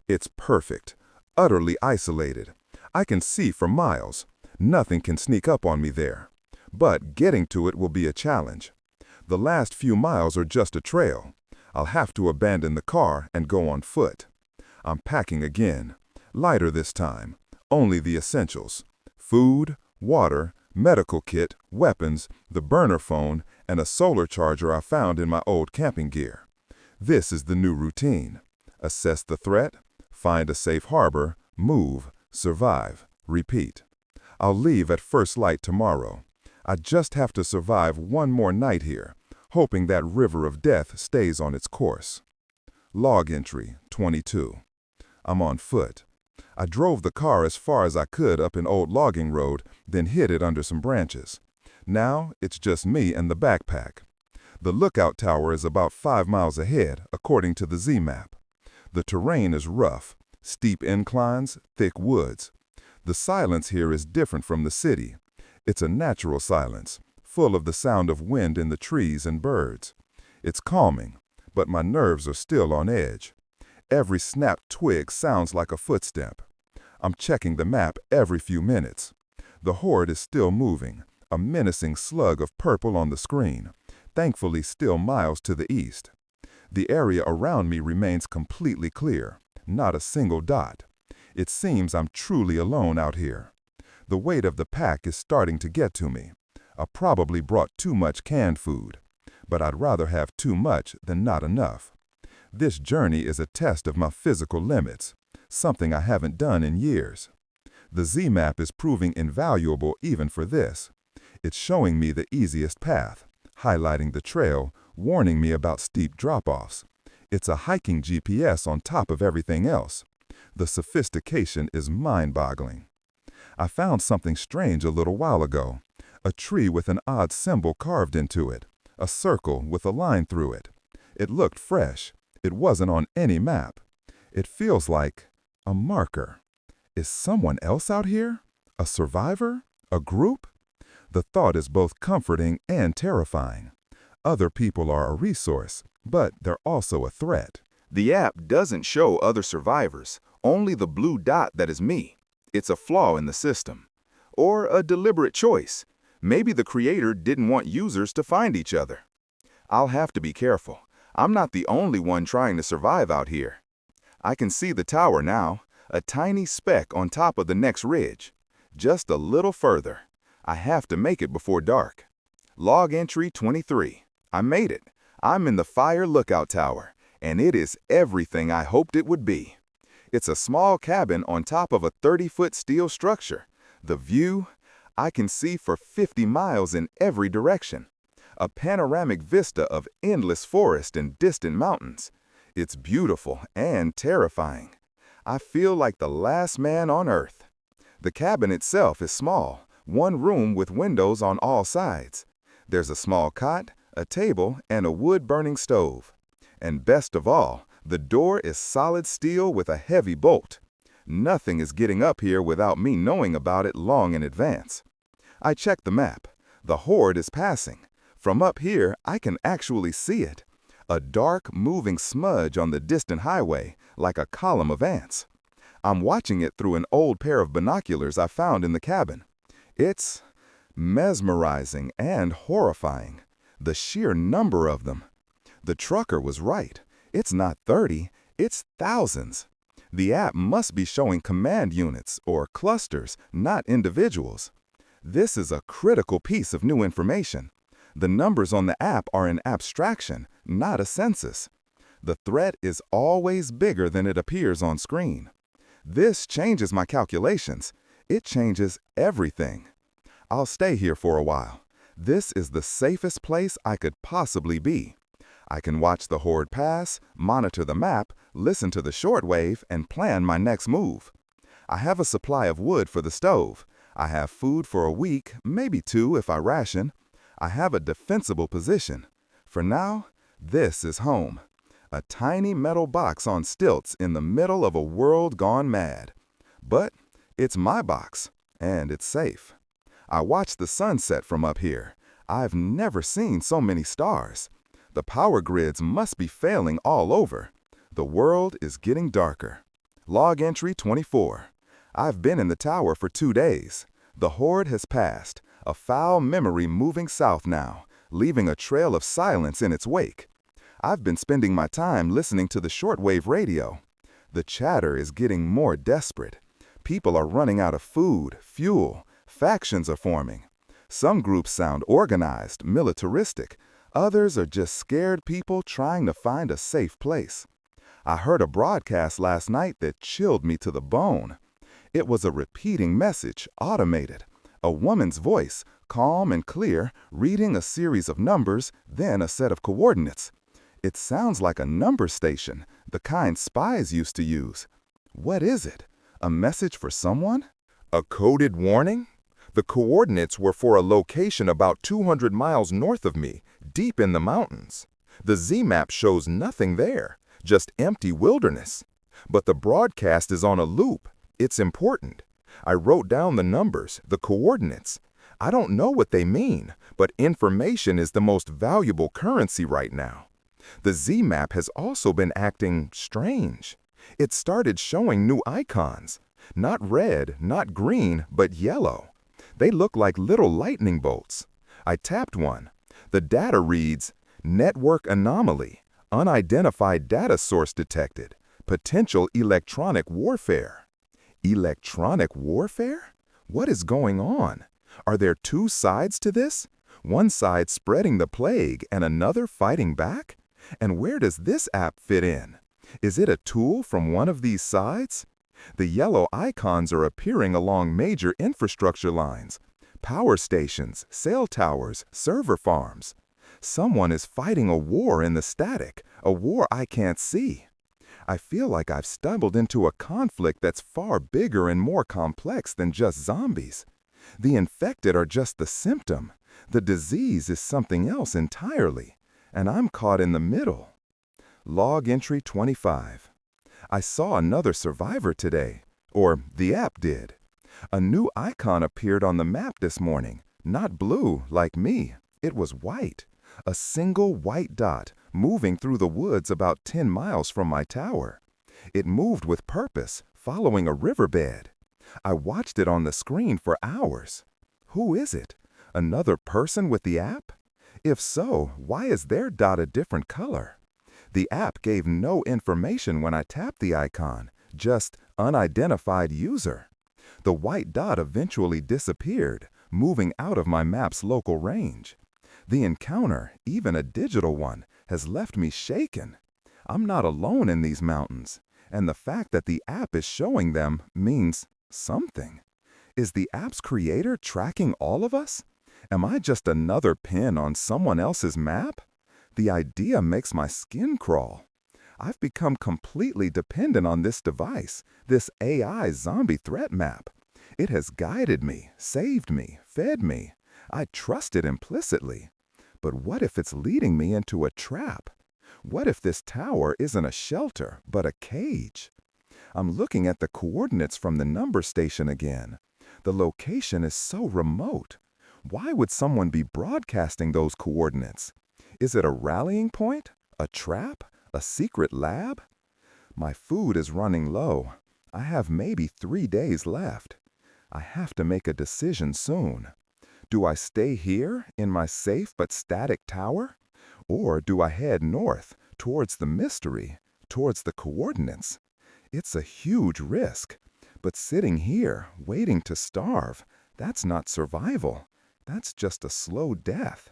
It's perfect. Utterly isolated. I can see for miles. Nothing can sneak up on me there. But getting to it will be a challenge. The last few miles are just a trail. I'll have to abandon the car and go on foot. I'm packing again. Lighter this time. Only the essentials. Food, water, medical kit, weapons, the burner phone, and a solar charger I found in my old camping gear. This is the new routine. Assess the threat, find a safe harbor, move, survive, repeat. I'll leave at first light tomorrow. I just have to survive one more night here, hoping that river of death stays on its course. Log entry 22. I'm on foot. I drove the car as far as I could up an old logging road, then hid it under some branches. Now it's just me and the backpack. The lookout tower is about 5 miles ahead, according to the Z-map. The terrain is rough, steep inclines, thick woods. The silence here is different from the city. It's a natural silence, full of the sound of wind in the trees and birds. It's calming, but my nerves are still on edge. Every snapped twig sounds like a footstep. I'm checking the map every few minutes. The Hoard is still moving, a menacing slug of purple on the screen, thankfully still miles to the east. The area around me remains completely clear, not a single dot. It seems I'm truly alone out here. The weight of the pack is starting to get to me. I probably brought too much canned food, but I'd rather have too much than not enough. This journey is a test of my physical limits, something I haven't done in years. The Z-map is proving invaluable even for this. It's showing me the easiest path, highlighting the trail, warning me about steep drop-offs. It's a hiking GPS on top of everything else. The sophistication is mind-boggling. I found something strange a little while ago. A tree with an odd symbol carved into it. A circle with a line through it. It looked fresh. It wasn't on any map. It feels like a marker. Is someone else out here? A survivor? A group? The thought is both comforting and terrifying. Other people are a resource, but they're also a threat. The app doesn't show other survivors, only the blue dot that is me. It's a flaw in the system. Or a deliberate choice. Maybe the creator didn't want users to find each other. I'll have to be careful. I'm not the only one trying to survive out here. I can see the tower now, a tiny speck on top of the next ridge. Just a little further. I have to make it before dark. Log entry 23. I made it. I'm in the fire lookout tower, and it is everything I hoped it would be. It's a small cabin on top of a 30-foot steel structure. The view, I can see for 50 miles in every direction. A panoramic vista of endless forest and distant mountains. It's beautiful and terrifying. I feel like the last man on Earth. The cabin itself is small, one room with windows on all sides. There's a small cot, a table, and a wood-burning stove. And best of all, the door is solid steel with a heavy bolt. Nothing is getting up here without me knowing about it long in advance. I check the map. The Hoard is passing. From up here, I can actually see it. A dark, moving smudge on the distant highway, like a column of ants. I'm watching it through an old pair of binoculars I found in the cabin. It's mesmerizing and horrifying. The sheer number of them. The trucker was right. It's not 30, it's thousands. The app must be showing command units or clusters, not individuals. This is a critical piece of new information. The numbers on the app are an abstraction, not a census. The threat is always bigger than it appears on screen. This changes my calculations. It changes everything. I'll stay here for a while. This is the safest place I could possibly be. I can watch the Hoard pass, monitor the map, listen to the shortwave, and plan my next move. I have a supply of wood for the stove. I have food for a week, maybe 2 if I ration. I have a defensible position. For now, this is home. A tiny metal box on stilts in the middle of a world gone mad. But it's my box, and it's safe. I watch the sunset from up here. I've never seen so many stars. The power grids must be failing all over. The world is getting darker. Log entry 24. I've been in the tower for 2 days. The Hoard has passed, a foul memory moving south now, leaving a trail of silence in its wake. I've been spending my time listening to the shortwave radio. The chatter is getting more desperate. People are running out of food, fuel. Factions are forming. Some groups sound organized, militaristic. Others are just scared people trying to find a safe place. I heard a broadcast last night that chilled me to the bone. It was a repeating message, automated. A woman's voice, calm and clear, reading a series of numbers, then a set of coordinates. It sounds like a number station, the kind spies used to use. What is it? A message for someone? A coded warning? The coordinates were for a location about 200 miles north of me, deep in the mountains. The Z-map shows nothing there, just empty wilderness. But the broadcast is on a loop. It's important. I wrote down the numbers, the coordinates. I don't know what they mean, but information is the most valuable currency right now. The Z-map has also been acting strange. It started showing new icons. Not red, not green, but yellow. They look like little lightning bolts. I tapped one. The data reads, Network Anomaly, Unidentified Data Source Detected, Potential Electronic Warfare. Electronic warfare? What is going on? Are there 2 sides to this? One side spreading the plague and another fighting back? And where does this app fit in? Is it a tool from one of these sides? The yellow icons are appearing along major infrastructure lines, power stations, cell towers, server farms. Someone is fighting a war in the static, a war I can't see. I feel like I've stumbled into a conflict that's far bigger and more complex than just zombies. The infected are just the symptom. The disease is something else entirely, and I'm caught in the middle. Log entry 25. I saw another survivor today, or the app did. A new icon appeared on the map this morning, Not blue, like me. It was white. A single white dot moving through the woods about 10 miles from my tower. It moved with purpose, following a riverbed. I watched it on the screen for hours. Who is it? Another person with the app? If so, why is their dot a different color? The app gave no information when I tapped the icon, just unidentified user. The white dot eventually disappeared, moving out of my map's local range. The encounter, even a digital one, has left me shaken. I'm not alone in these mountains, and the fact that the app is showing them means something. Is the app's creator tracking all of us? Am I just another pin on someone else's map? The idea makes my skin crawl. I've become completely dependent on this device, this AI zombie threat map. It has guided me, saved me, fed me. I trust it implicitly. But what if it's leading me into a trap? What if this tower isn't a shelter, but a cage? I'm looking at the coordinates from the number station again. The location is so remote. Why would someone be broadcasting those coordinates? Is it a rallying point? A trap? A secret lab? My food is running low. I have maybe 3 days left. I have to make a decision soon. Do I stay here in my safe but static tower? Or do I head north, towards the mystery, towards the coordinates? It's a huge risk. But sitting here, waiting to starve, that's not survival. That's just a slow death.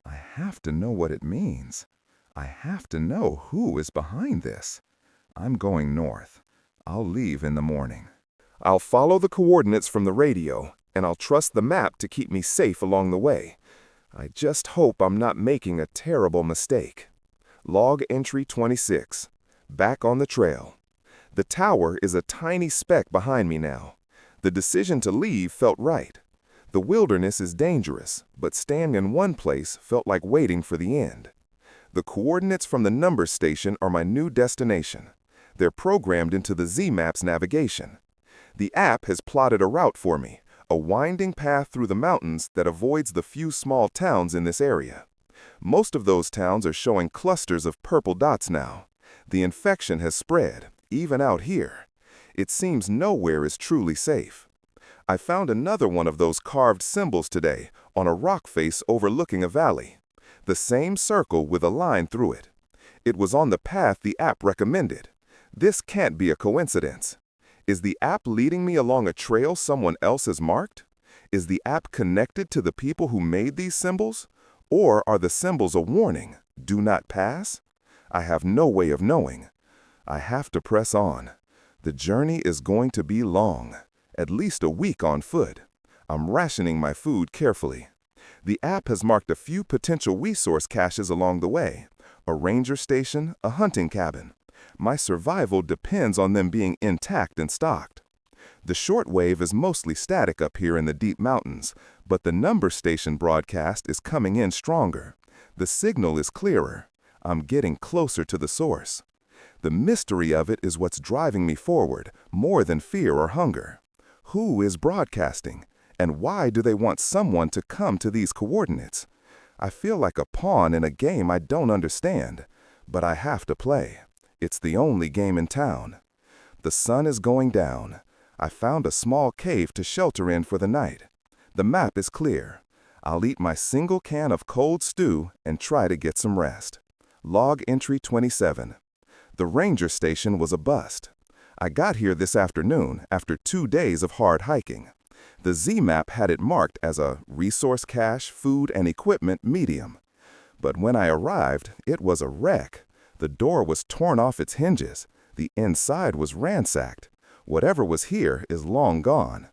I have to know what it means. I have to know who is behind this. I'm going north. I'll leave in the morning. I'll follow the coordinates from the radio, and I'll trust the map to keep me safe along the way. I just hope I'm not making a terrible mistake. Log entry 26. Back on the trail. The tower is a tiny speck behind me now. The decision to leave felt right. The wilderness is dangerous, but staying in one place felt like waiting for the end. The coordinates from the number station are my new destination. They're programmed into the Z-Maps navigation. The app has plotted a route for me, a winding path through the mountains that avoids the few small towns in this area. Most of those towns are showing clusters of purple dots now. The infection has spread, even out here. It seems nowhere is truly safe. I found another one of those carved symbols today on a rock face overlooking a valley. The same circle with a line through it. It was on the path the app recommended. This can't be a coincidence. Is the app leading me along a trail someone else has marked? Is the app connected to the people who made these symbols? Or are the symbols a warning? Do not pass? I have no way of knowing. I have to press on. The journey is going to be long. At least a week on foot. I'm rationing my food carefully. The app has marked a few potential resource caches along the way. A ranger station, a hunting cabin. My survival depends on them being intact and stocked. The shortwave is mostly static up here in the deep mountains, but the number station broadcast is coming in stronger. The signal is clearer. I'm getting closer to the source. The mystery of it is what's driving me forward, more than fear or hunger. Who is broadcasting? And why do they want someone to come to these coordinates? I feel like a pawn in a game I don't understand, but I have to play. It's the only game in town. The sun is going down. I found a small cave to shelter in for the night. The map is clear. I'll eat my single can of cold stew and try to get some rest. Log entry 27. The ranger station was a bust. I got here this afternoon after 2 days of hard hiking. The Z-Map had it marked as a resource cache, food, and equipment medium. But when I arrived, it was a wreck. The door was torn off its hinges. The inside was ransacked. Whatever was here is long gone.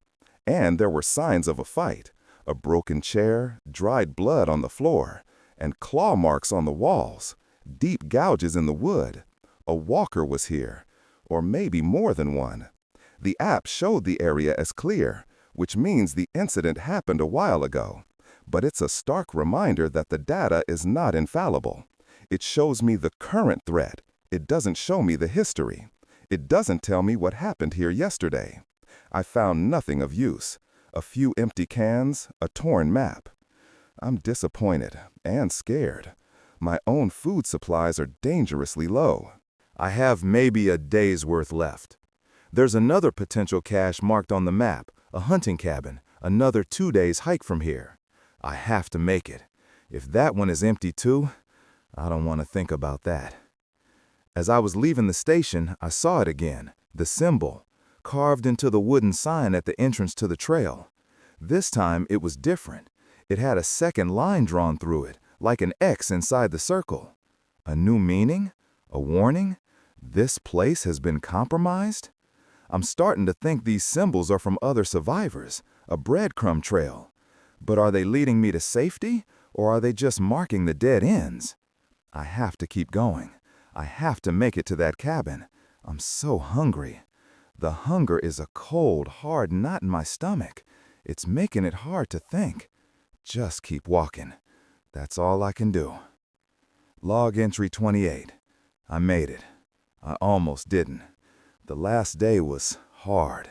And there were signs of a fight. A broken chair, dried blood on the floor, and claw marks on the walls. Deep gouges in the wood. A walker was here. Or maybe more than one. The app showed the area as clear, which means the incident happened a while ago. But it's a stark reminder that the data is not infallible. It shows me the current threat. It doesn't show me the history. It doesn't tell me what happened here yesterday. I found nothing of use. A few empty cans, a torn map. I'm disappointed and scared. My own food supplies are dangerously low. I have maybe a day's worth left. There's another potential cache marked on the map, a hunting cabin, another 2 days hike from here. I have to make it. If that one is empty too, I don't want to think about that. As I was leaving the station, I saw it again, the symbol, carved into the wooden sign at the entrance to the trail. This time it was different. It had a second line drawn through it, like an X inside the circle. A new meaning? A warning? This place has been compromised? I'm starting to think these symbols are from other survivors, a breadcrumb trail. But are they leading me to safety, or are they just marking the dead ends? I have to keep going. I have to make it to that cabin. I'm so hungry. The hunger is a cold, hard knot in my stomach. It's making it hard to think. Just keep walking. That's all I can do. Log entry 28. I made it. I almost didn't. The last day was hard.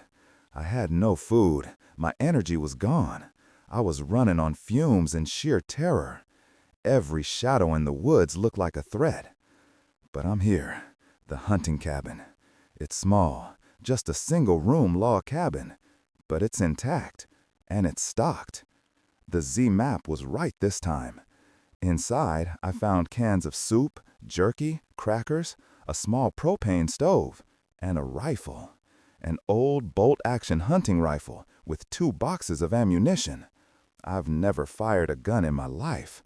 I had no food. My energy was gone. I was running on fumes and sheer terror. Every shadow in the woods looked like a threat. But I'm here. The hunting cabin. It's small, just a single-room log cabin. But it's intact, and it's stocked. The Z map was right this time. Inside, I found cans of soup, jerky, crackers, a small propane stove, and a rifle. An old bolt-action hunting rifle with 2 boxes of ammunition. I've never fired a gun in my life,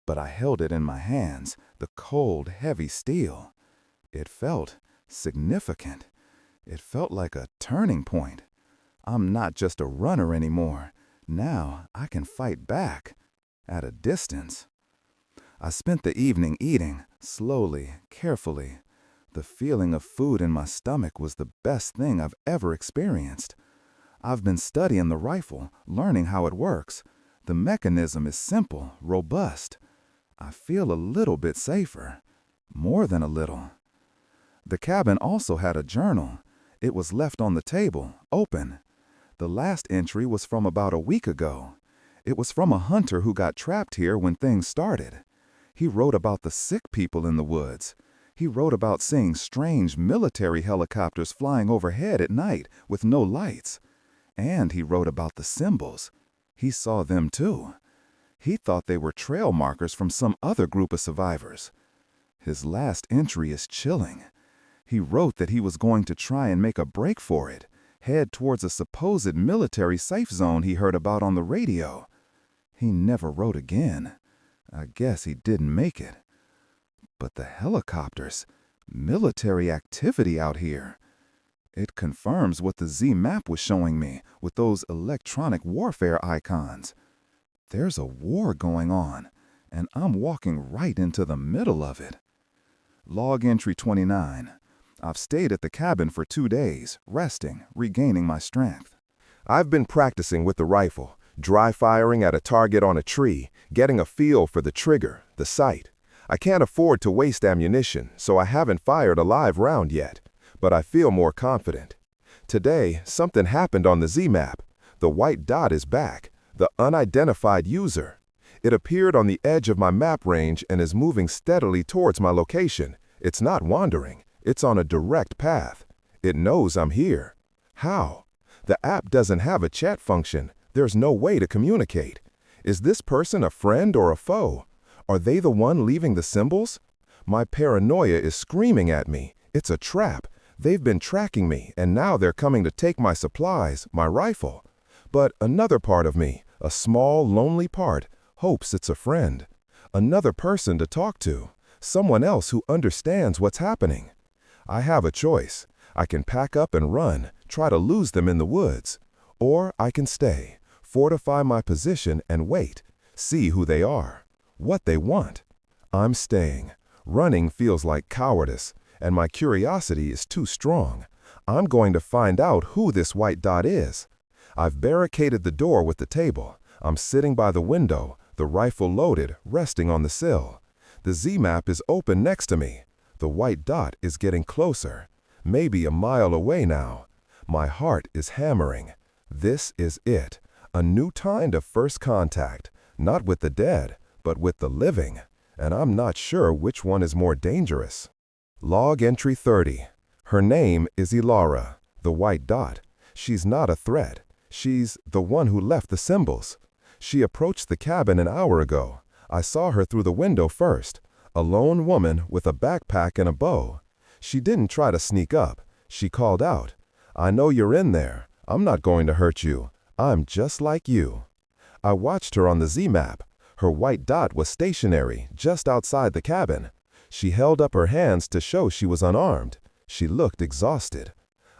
but I held it in my hands, the cold, heavy steel. It felt significant. It felt like a turning point. I'm not just a runner anymore. Now I can fight back, at a distance. I spent the evening eating, slowly, carefully. The feeling of food in my stomach was the best thing I've ever experienced. I've been studying the rifle, learning how it works. The mechanism is simple, robust. I feel a little bit safer. More than a little. The cabin also had a journal. It was left on the table, open. The last entry was from about a week ago. It was from a hunter who got trapped here when things started. He wrote about the sick people in the woods. He wrote about seeing strange military helicopters flying overhead at night with no lights. And he wrote about the symbols. He saw them too. He thought they were trail markers from some other group of survivors. His last entry is chilling. He wrote that he was going to try and make a break for it, head towards a supposed military safe zone he heard about on the radio. He never wrote again. I guess he didn't make it. But the helicopters, military activity out here. It confirms what the Z map was showing me with those electronic warfare icons. There's a war going on, and I'm walking right into the middle of it. Log entry 29. I've stayed at the cabin for 2 days, resting, regaining my strength. I've been practicing with the rifle, dry firing at a target on a tree, getting a feel for the trigger, the sight. I can't afford to waste ammunition, so I haven't fired a live round yet, but I feel more confident. Today, something happened on the Z map. The white dot is back, the unidentified user. It appeared on the edge of my map range and is moving steadily towards my location. It's not wandering. It's on a direct path. It knows I'm here. How? The app doesn't have a chat function. There's no way to communicate. Is this person a friend or a foe? Are they the one leaving the symbols? My paranoia is screaming at me. It's a trap. They've been tracking me, and now they're coming to take my supplies, my rifle. But another part of me, a small, lonely part, hopes it's a friend. Another person to talk to. Someone else who understands what's happening. I have a choice. I can pack up and run, try to lose them in the woods. Or I can stay, fortify my position and wait, see who they are, what they want. I'm staying. Running feels like cowardice, and my curiosity is too strong. I'm going to find out who this white dot is. I've barricaded the door with the table. I'm sitting by the window, the rifle loaded, resting on the sill. The Z map is open next to me. The white dot is getting closer, maybe a mile away now. My heart is hammering. This is it. A new kind of first contact, not with the dead, but with the living, and I'm not sure which one is more dangerous. Log entry 30. Her name is Ilara, the white dot. She's not a threat. She's the one who left the symbols. She approached the cabin an hour ago. I saw her through the window first. A lone woman with a backpack and a bow. She didn't try to sneak up. She called out, "I know you're in there. I'm not going to hurt you. I'm just like you." I watched her on the Z-map. Her white dot was stationary, just outside the cabin. She held up her hands to show she was unarmed. She looked exhausted.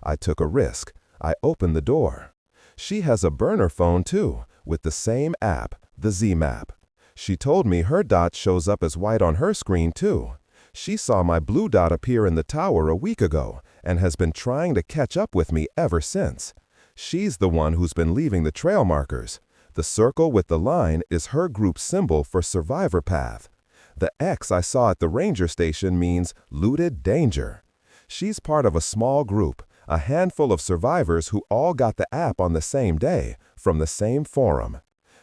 I took a risk. I opened the door. She has a burner phone too, with the same app, the Z-map. She told me her dot shows up as white on her screen too. She saw my blue dot appear in the tower a week ago and has been trying to catch up with me ever since. She's the one who's been leaving the trail markers. The circle with the line is her group's symbol for survivor path. The X I saw at the ranger station means looted danger. She's part of a small group, a handful of survivors who all got the app on the same day, from the same forum.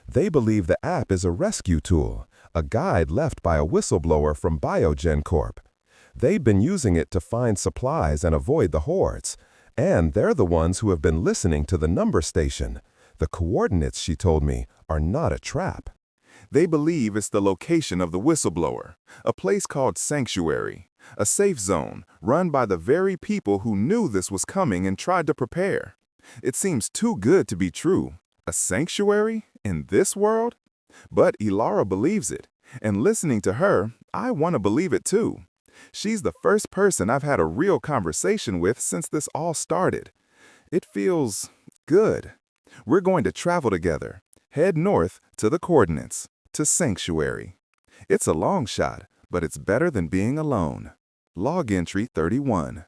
They believe the app is a rescue tool, a guide left by a whistleblower from Biogen Corp. They've been using it to find supplies and avoid the hordes. And they're the ones who have been listening to the number station. The coordinates, she told me, are not a trap. They believe it's the location of the whistleblower, a place called Sanctuary, a safe zone run by the very people who knew this was coming and tried to prepare. It seems too good to be true. A sanctuary in this world? But Ilara believes it, and listening to her, I want to believe it too. She's the first person I've had a real conversation with since this all started. It feels good. We're going to travel together, head north to the coordinates, to Sanctuary. It's a long shot, but it's better than being alone. Log entry 31.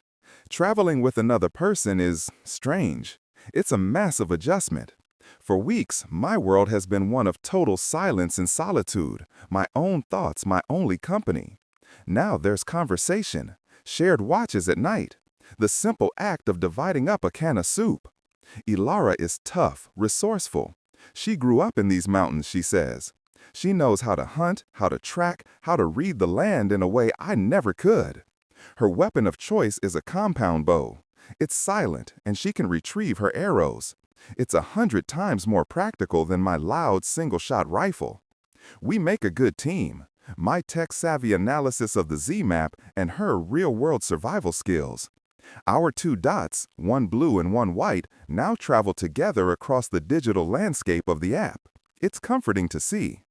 Traveling with another person is strange. It's a massive adjustment. For weeks, my world has been one of total silence and solitude, my own thoughts, my only company. Now there's conversation, shared watches at night, the simple act of dividing up a can of soup. Ilara is tough, resourceful. She grew up in these mountains, she says. She knows how to hunt, how to track, how to read the land in a way I never could. Her weapon of choice is a compound bow. It's silent, and she can retrieve her arrows. It's 100 times more practical than my loud single-shot rifle. We make a good team. My tech-savvy analysis of the Z-map and her real-world survival skills. Our two dots, one blue and one white, now travel together across the digital landscape of the app. It's comforting to see.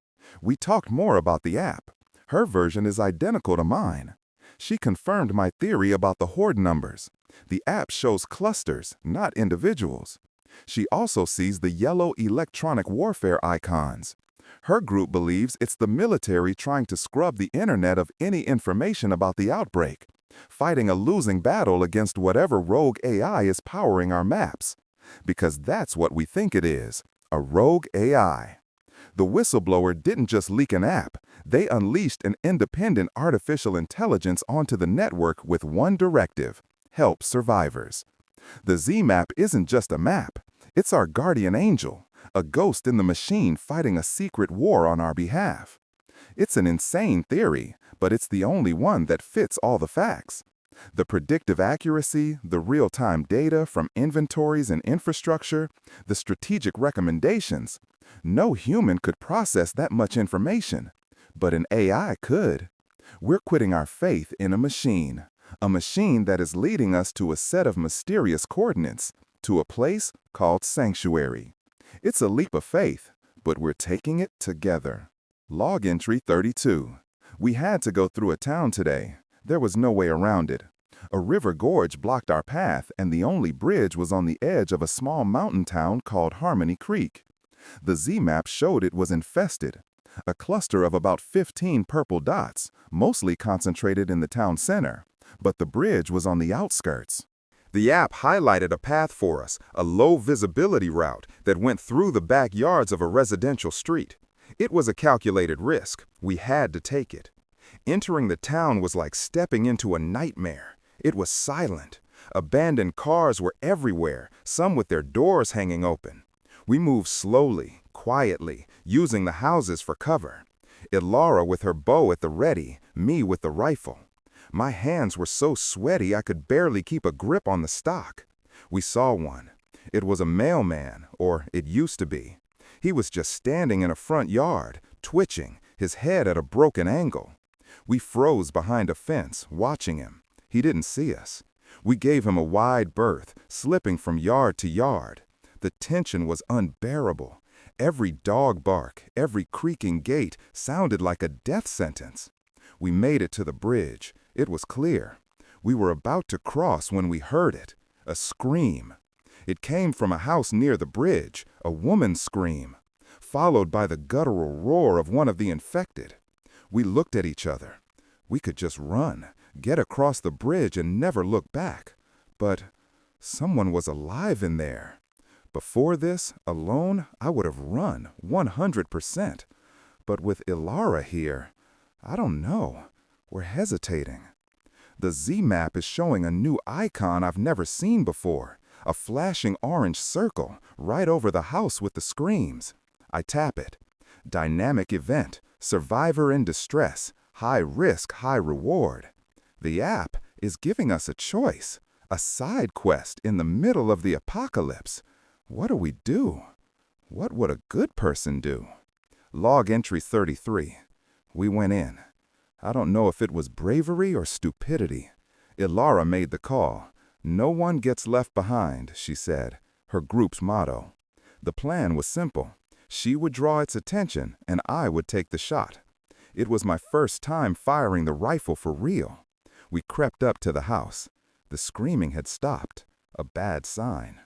We talked more about the app. Her version is identical to mine. She confirmed my theory about the Hoard numbers. The app shows clusters, not individuals. She also sees the yellow electronic warfare icons. Her group believes it's the military trying to scrub the internet of any information about the outbreak, fighting a losing battle against whatever rogue AI is powering our maps. Because that's what we think it is, a rogue AI. The whistleblower didn't just leak an app, they unleashed an independent artificial intelligence onto the network with one directive: help survivors. The Z-map isn't just a map, it's our guardian angel, a ghost in the machine fighting a secret war on our behalf. It's an insane theory, but it's the only one that fits all the facts. The predictive accuracy, the real-time data from inventories and infrastructure, the strategic recommendations. No human could process that much information, but an AI could. We're putting our faith in a machine that is leading us to a set of mysterious coordinates, to a place called Sanctuary. It's a leap of faith, but we're taking it together. Log entry 32. We had to go through a town today. There was no way around it. A river gorge blocked our path, and the only bridge was on the edge of a small mountain town called Harmony Creek. The Z-map showed it was infested. A cluster of about 15 purple dots, mostly concentrated in the town center, but the bridge was on the outskirts. The app highlighted a path for us, a low-visibility route that went through the backyards of a residential street. It was a calculated risk. We had to take it. Entering the town was like stepping into a nightmare. It was silent. Abandoned cars were everywhere, some with their doors hanging open. We moved slowly, quietly, using the houses for cover. Ilara with her bow at the ready, me with the rifle. My hands were so sweaty I could barely keep a grip on the stock. We saw one. It was a mailman, or it used to be. He was just standing in a front yard, twitching, his head at a broken angle. We froze behind a fence, watching him. He didn't see us. We gave him a wide berth, slipping from yard to yard. The tension was unbearable. Every dog bark, every creaking gate sounded like a death sentence. We made it to the bridge. It was clear. We were about to cross when we heard it. A scream. It came from a house near the bridge, a woman's scream, followed by the guttural roar of one of the infected. We looked at each other. We could just run, get across the bridge and never look back. But someone was alive in there. Before this, alone, I would have run 100%. But with Ilara here, I don't know. We're hesitating. The Z-map is showing a new icon I've never seen before, a flashing orange circle right over the house with the screams. I tap it. Dynamic event, survivor in distress, high risk, high reward. The app is giving us a choice, a side quest in the middle of the apocalypse. What do we do? What would a good person do? Log entry 33. We went in. I don't know if it was bravery or stupidity. Ilara made the call. No one gets left behind, she said, her group's motto. The plan was simple. She would draw its attention, and I would take the shot. It was my first time firing the rifle for real. We crept up to the house. The screaming had stopped, a bad sign.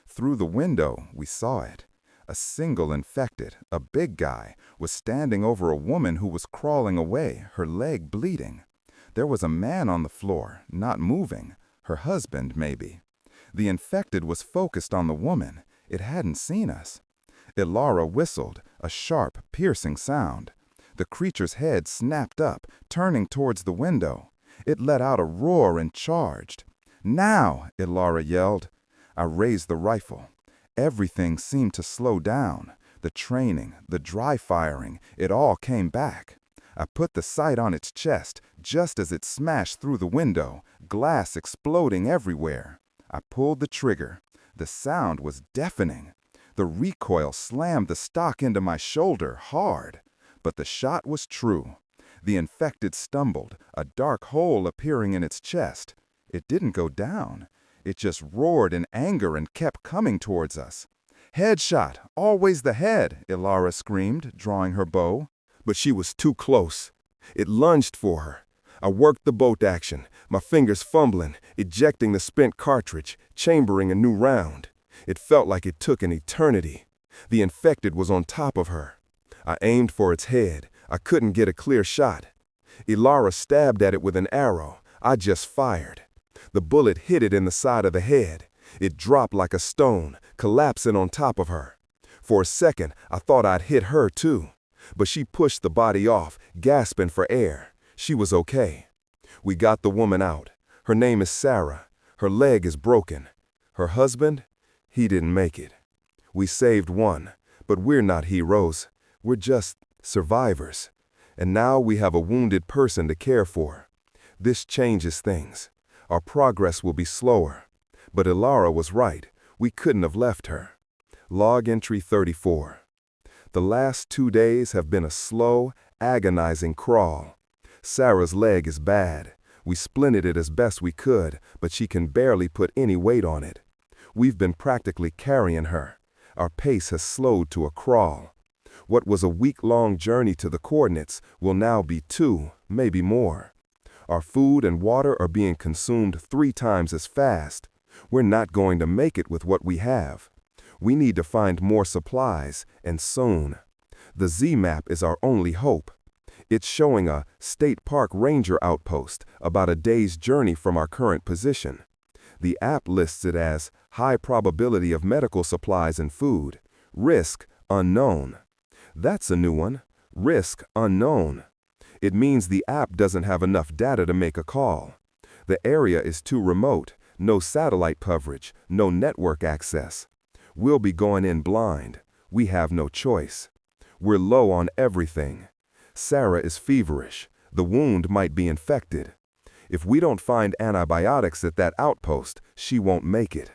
Through the window, we saw it. A single infected, a big guy, was standing over a woman who was crawling away, her leg bleeding. There was a man on the floor, not moving, her husband maybe. The infected was focused on the woman. It hadn't seen us. Ilara whistled, a sharp, piercing sound. The creature's head snapped up, turning towards the window. It let out a roar and charged. "Now!" Ilara yelled. I raised the rifle. Everything seemed to slow down. The training, the dry firing, it all came back. I put the sight on its chest just as it smashed through the window, glass exploding everywhere. I pulled the trigger. The sound was deafening. The recoil slammed the stock into my shoulder hard. But the shot was true. The infected stumbled, a dark hole appearing in its chest. It didn't go down. It just roared in anger and kept coming towards us. "Headshot, always the head," Ilara screamed, drawing her bow. But she was too close. It lunged for her. I worked the bolt action, my fingers fumbling, ejecting the spent cartridge, chambering a new round. It felt like it took an eternity. The infected was on top of her. I aimed for its head. I couldn't get a clear shot. Ilara stabbed at it with an arrow. I just fired. The bullet hit it in the side of the head. It dropped like a stone, collapsing on top of her. For a second, I thought I'd hit her too. But she pushed the body off, gasping for air. She was okay. We got the woman out. Her name is Sarah. Her leg is broken. Her husband? He didn't make it. We saved one, but we're not heroes. We're just survivors. And now we have a wounded person to care for. This changes things. Our progress will be slower. But Ilara was right. We couldn't have left her. Log entry 34. The last 2 days have been a slow, agonizing crawl. Sarah's leg is bad. We splinted it as best we could, but she can barely put any weight on it. We've been practically carrying her. Our pace has slowed to a crawl. What was a week-long journey to the coordinates will now be 2, maybe more. Our food and water are being consumed 3 times as fast. We're not going to make it with what we have. We need to find more supplies, and soon. The Z-map is our only hope. It's showing a State Park Ranger outpost about a day's journey from our current position. The app lists it as high probability of medical supplies and food, risk unknown. That's a new one, risk unknown. It means the app doesn't have enough data to make a call. The area is too remote, no satellite coverage, no network access. We'll be going in blind. We have no choice. We're low on everything. Sarah is feverish. The wound might be infected. If we don't find antibiotics at that outpost, she won't make it.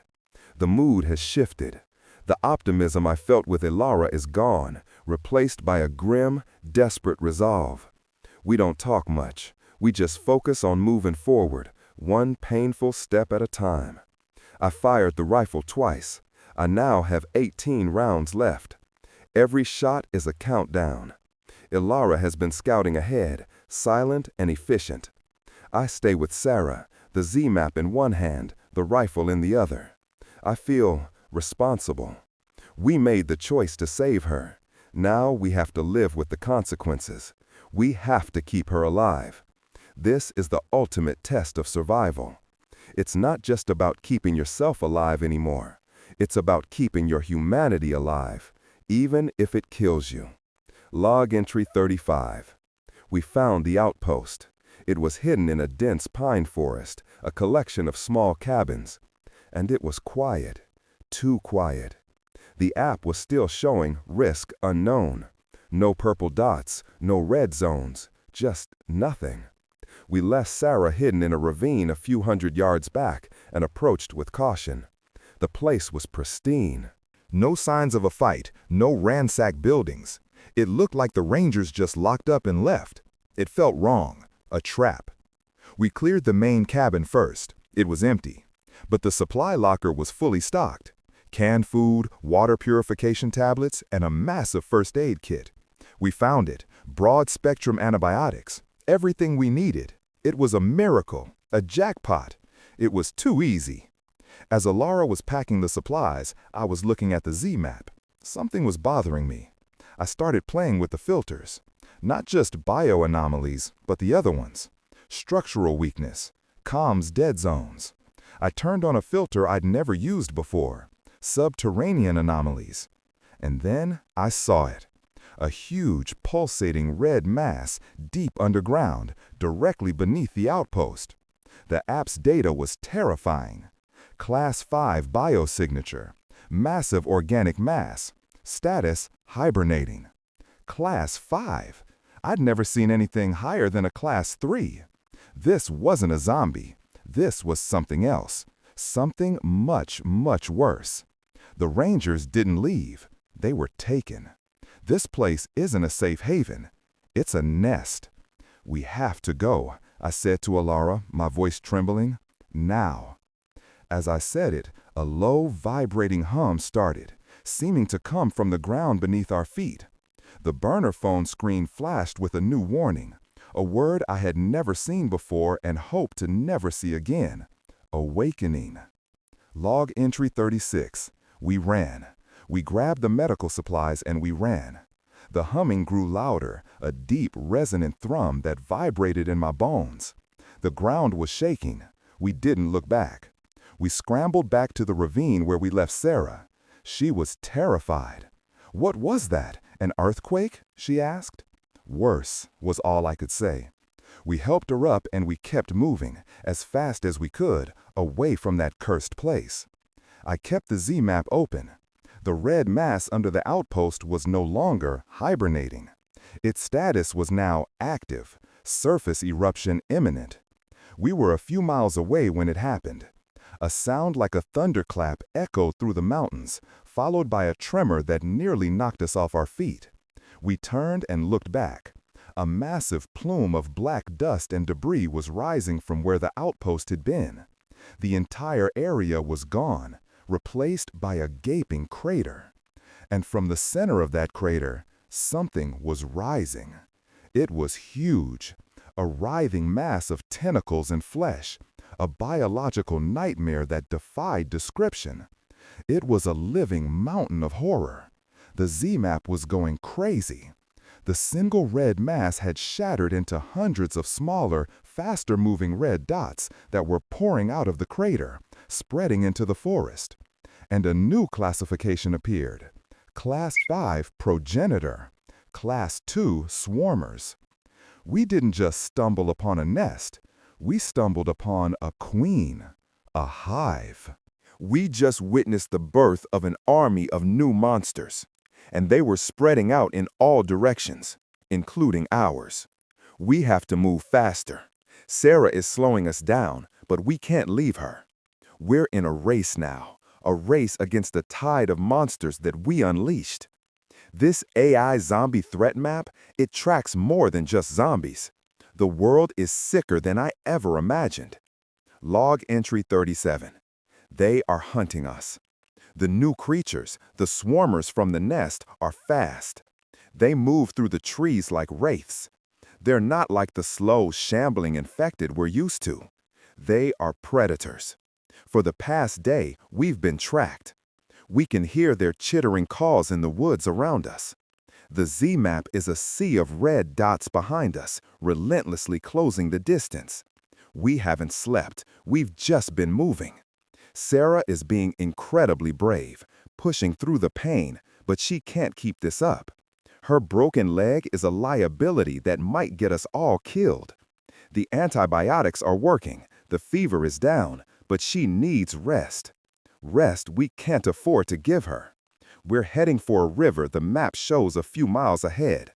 The mood has shifted. The optimism I felt with Ilara is gone, replaced by a grim, desperate resolve. We don't talk much. We just focus on moving forward, one painful step at a time. I fired the rifle twice. I now have 18 rounds left. Every shot is a countdown. Ilara has been scouting ahead, silent and efficient. I stay with Sarah, the Z-map in one hand, the rifle in the other. I feel responsible. We made the choice to save her. Now we have to live with the consequences. We have to keep her alive. This is the ultimate test of survival. It's not just about keeping yourself alive anymore. It's about keeping your humanity alive, even if it kills you. Log entry 35. We found the outpost. It was hidden in a dense pine forest, a collection of small cabins. And it was quiet, too quiet. The app was still showing risk unknown. No purple dots, no red zones, just nothing. We left Sarah hidden in a ravine a few hundred yards back and approached with caution. The place was pristine. No signs of a fight, no ransacked buildings. It looked like the Rangers just locked up and left. It felt wrong, a trap. We cleared the main cabin first. It was empty. But the supply locker was fully stocked. Canned food, water purification tablets, and a massive first aid kit. We found it, broad-spectrum antibiotics, everything we needed. It was a miracle, a jackpot. It was too easy. As Ilara was packing the supplies, I was looking at the Z-map. Something was bothering me. I started playing with the filters. Not just bio-anomalies, but the other ones. Structural weakness, comms dead zones. I turned on a filter I'd never used before. Subterranean anomalies. And then I saw it. A huge, pulsating red mass deep underground, directly beneath the outpost. The app's data was terrifying. Class 5 biosignature. Massive organic mass. Status, hibernating. Class 5? I'd never seen anything higher than a Class 3. This wasn't a zombie. This was something else. Something much, much worse. The Rangers didn't leave. They were taken. This place isn't a safe haven. It's a nest. We have to go, I said to Ilara, my voice trembling. Now. As I said it, a low, vibrating hum started, seeming to come from the ground beneath our feet. The burner phone screen flashed with a new warning, a word I had never seen before and hoped to never see again. Awakening. Log entry 36. We ran. We grabbed the medical supplies and we ran. The humming grew louder, a deep, resonant thrum that vibrated in my bones. The ground was shaking. We didn't look back. We scrambled back to the ravine where we left Sarah. She was terrified. What was that? An earthquake? She asked. Worse, was all I could say. We helped her up and we kept moving, as fast as we could, away from that cursed place. I kept the Z-map open. The red mass under the outpost was no longer hibernating. Its status was now active, surface eruption imminent. We were a few miles away when it happened. A sound like a thunderclap echoed through the mountains, followed by a tremor that nearly knocked us off our feet. We turned and looked back. A massive plume of black dust and debris was rising from where the outpost had been. The entire area was gone, replaced by a gaping crater. And from the center of that crater, something was rising. It was huge, a writhing mass of tentacles and flesh, a biological nightmare that defied description. It was a living mountain of horror. The Z-map was going crazy. The single red mass had shattered into hundreds of smaller, faster-moving red dots that were pouring out of the crater, spreading into the forest. And a new classification appeared. Class 5 progenitor, Class 2 swarmers. We didn't just stumble upon a nest. We stumbled upon a queen, a hive. We just witnessed the birth of an army of new monsters, and they were spreading out in all directions, including ours. We have to move faster. Sarah is slowing us down, but we can't leave her. We're in a race now, a race against the tide of monsters that we unleashed. This AI zombie threat map, it tracks more than just zombies. The world is sicker than I ever imagined. Log entry 37. They are hunting us. The new creatures, the swarmers from the nest, are fast. They move through the trees like wraiths. They're not like the slow, shambling infected we're used to. They are predators. For the past day, we've been tracked. We can hear their chittering calls in the woods around us. The Z-map is a sea of red dots behind us, relentlessly closing the distance. We haven't slept. We've just been moving. Sarah is being incredibly brave, pushing through the pain, but she can't keep this up. Her broken leg is a liability that might get us all killed. The antibiotics are working, the fever is down, but she needs rest. Rest we can't afford to give her. We're heading for a river the map shows a few miles ahead.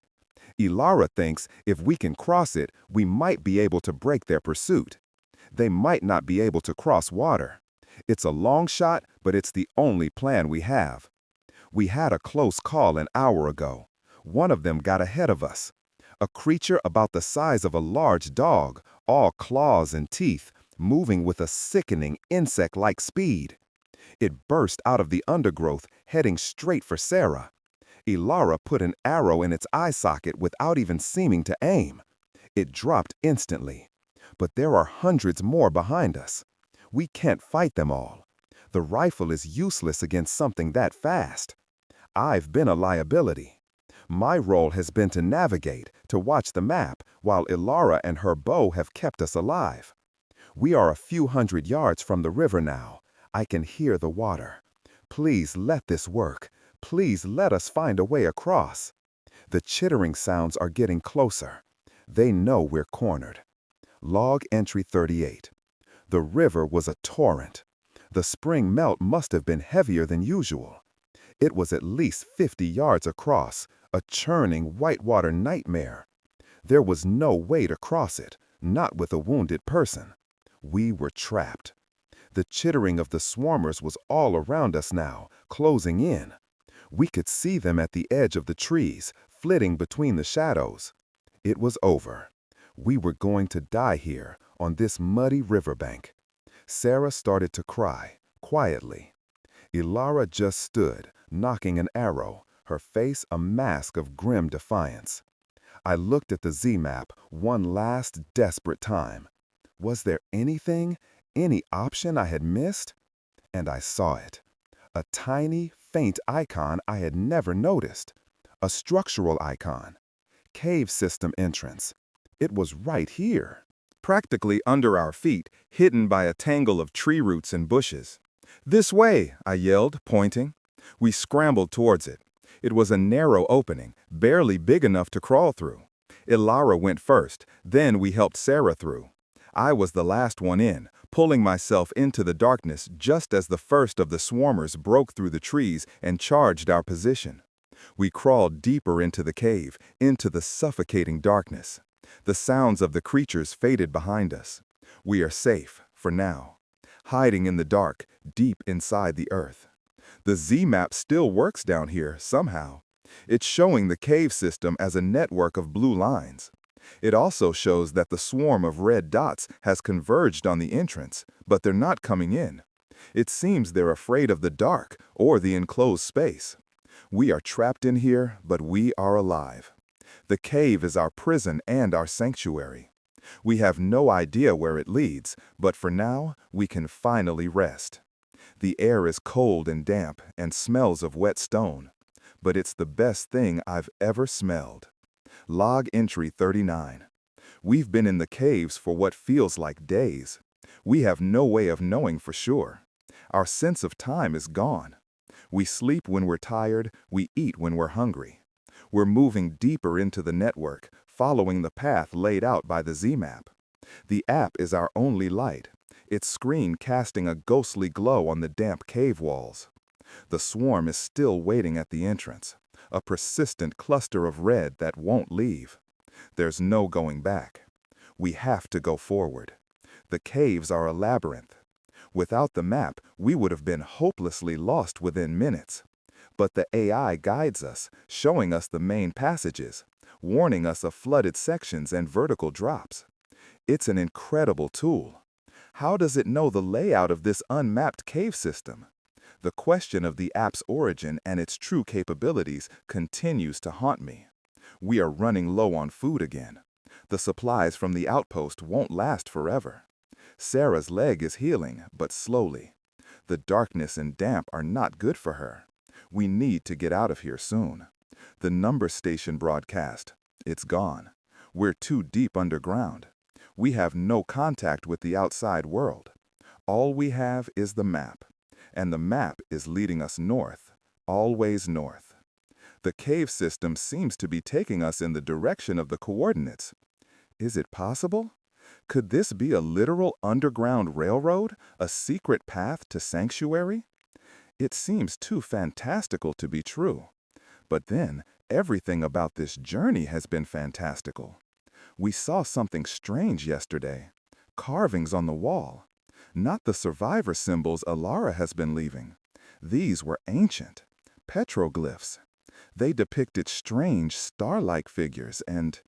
Ilara thinks if we can cross it, we might be able to break their pursuit. They might not be able to cross water. It's a long shot, but it's the only plan we have. We had a close call an hour ago. One of them got ahead of us. A creature about the size of a large dog, all claws and teeth, moving with a sickening insect-like speed. It burst out of the undergrowth, heading straight for Sarah. Ilara put an arrow in its eye socket without even seeming to aim. It dropped instantly. But there are hundreds more behind us. We can't fight them all. The rifle is useless against something that fast. I've been a liability. My role has been to navigate, to watch the map, while Ilara and her bow have kept us alive. We are a few hundred yards from the river now. I can hear the water. Please let this work. Please let us find a way across. The chittering sounds are getting closer. They know we're cornered. Log entry 38. The river was a torrent. The spring melt must have been heavier than usual. It was at least 50 yards across, a churning whitewater nightmare. There was no way to cross it, not with a wounded person. We were trapped. The chittering of the swarmers was all around us now, closing in. We could see them at the edge of the trees, flitting between the shadows. It was over. We were going to die here, on this muddy riverbank. Sarah started to cry, quietly. Ilara just stood, knocking an arrow, her face a mask of grim defiance. I looked at the Z-map one last desperate time. Was there anything, any option I had missed? And I saw it. A tiny, faint icon I had never noticed. A structural icon. Cave system entrance. It was right here. Practically under our feet, hidden by a tangle of tree roots and bushes. "This way," I yelled, pointing. We scrambled towards it. It was a narrow opening, barely big enough to crawl through. Ilara went first, then we helped Sarah through. I was the last one in, pulling myself into the darkness just as the first of the swarmers broke through the trees and charged our position. We crawled deeper into the cave, into the suffocating darkness. The sounds of the creatures faded behind us. We are safe, for now. Hiding in the dark, deep inside the earth. The Z-map still works down here, somehow. It's showing the cave system as a network of blue lines. It also shows that the swarm of red dots has converged on the entrance, but they're not coming in. It seems they're afraid of the dark or the enclosed space. We are trapped in here, but we are alive. The cave is our prison and our sanctuary. We have no idea where it leads, but for now, we can finally rest. The air is cold and damp and smells of wet stone, but it's the best thing I've ever smelled. Log entry 39. We've been in the caves for what feels like days. We have no way of knowing for sure. Our sense of time is gone. We sleep when we're tired, we eat when we're hungry. We're moving deeper into the network, following the path laid out by the Z-map. The app is our only light. its screen casting a ghostly glow on the damp cave walls. The swarm is still waiting at the entrance, a persistent cluster of red that won't leave. There's no going back. We have to go forward. The caves are a labyrinth. Without the map, we would have been hopelessly lost within minutes. But the AI guides us, showing us the main passages, warning us of flooded sections and vertical drops. It's an incredible tool. How does it know the layout of this unmapped cave system? The question of the app's origin and its true capabilities continues to haunt me. We are running low on food again. The supplies from the outpost won't last forever. Sarah's leg is healing, but slowly. The darkness and damp are not good for her. We need to get out of here soon. The number station broadcast. It's gone. We're too deep underground. We have no contact with the outside world. All we have is the map. And the map is leading us north, always north. The cave system seems to be taking us in the direction of the coordinates. Is it possible? Could this be a literal underground railroad, a secret path to sanctuary? It seems too fantastical to be true. But then, everything about this journey has been fantastical. We saw something strange yesterday. Carvings on the wall. Not the survivor symbols Alara has been leaving. These were ancient. Petroglyphs. They depicted strange, star-like figures and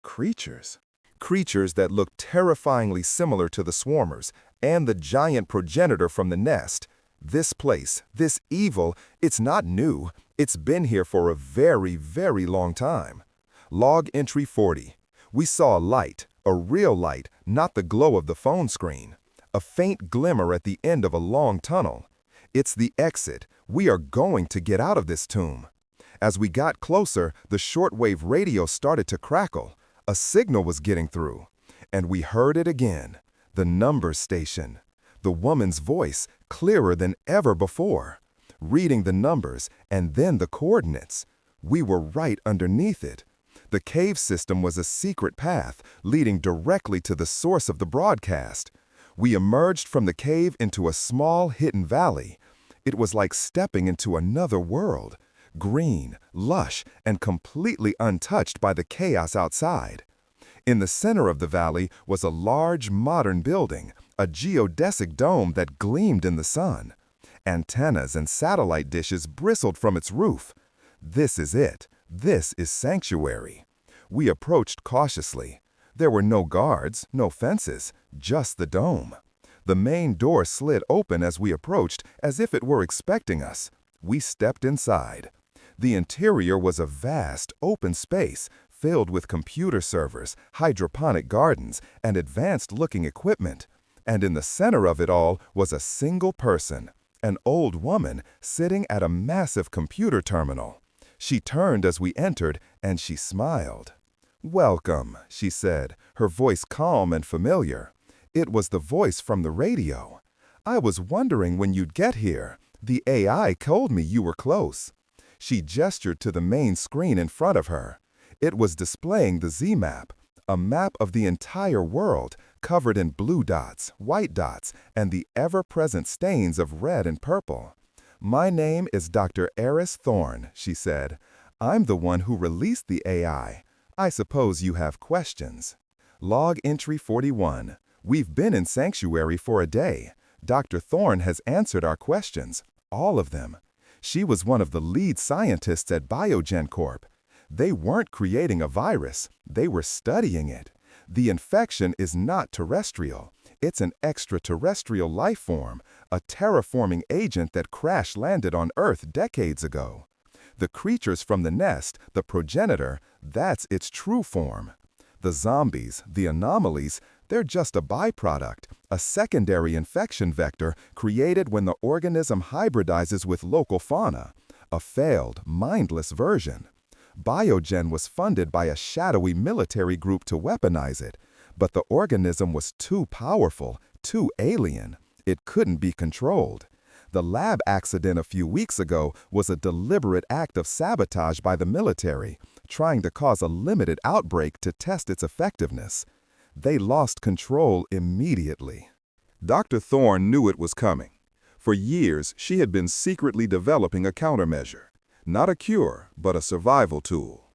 creatures. Creatures that look terrifyingly similar to the swarmers and the giant progenitor from the nest. This place, this evil, it's not new. It's been here for a very, very long time. Log entry 40. We saw a light, a real light, not the glow of the phone screen. A faint glimmer at the end of a long tunnel. It's the exit. We are going to get out of this tomb. As we got closer, the shortwave radio started to crackle. A signal was getting through. And we heard it again. The number station. The woman's voice, clearer than ever before. Reading the numbers and then the coordinates. We were right underneath it. The cave system was a secret path leading directly to the source of the broadcast. We emerged from the cave into a small, hidden valley. It was like stepping into another world, green, lush, and completely untouched by the chaos outside. In the center of the valley was a large, modern building, a geodesic dome that gleamed in the sun. Antennas and satellite dishes bristled from its roof. This is it. This is sanctuary. We approached cautiously. There were no guards, no fences, just the dome. The main door slid open as we approached, as if it were expecting us. We stepped inside. The interior was a vast, open space filled with computer servers, hydroponic gardens, and advanced-looking equipment. And in the center of it all was a single person, an old woman sitting at a massive computer terminal. She turned as we entered, and she smiled. "Welcome," she said, her voice calm and familiar. It was the voice from the radio. "I was wondering when you'd get here. The AI told me you were close." She gestured to the main screen in front of her. It was displaying the Z-map, a map of the entire world, covered in blue dots, white dots, and the ever-present stains of red and purple. "My name is Dr. Eris Thorne," she said. "I'm the one who released the AI. I suppose you have questions." Log entry 41. We've been in Sanctuary for a day. Dr. Thorne has answered our questions, all of them. She was one of the lead scientists at Biogen Corp. They weren't creating a virus, they were studying it. The infection is not terrestrial. It's an extraterrestrial life form, a terraforming agent that crash-landed on Earth decades ago. The creatures from the nest, the progenitor, that's its true form. The zombies, the anomalies, they're just a byproduct, a secondary infection vector created when the organism hybridizes with local fauna, a failed, mindless version. Biogen was funded by a shadowy military group to weaponize it, but the organism was too powerful, too alien. It couldn't be controlled. The lab accident a few weeks ago was a deliberate act of sabotage by the military, trying to cause a limited outbreak to test its effectiveness. They lost control immediately. Dr. Thorne knew it was coming. For years, she had been secretly developing a countermeasure. Not a cure, but a survival tool.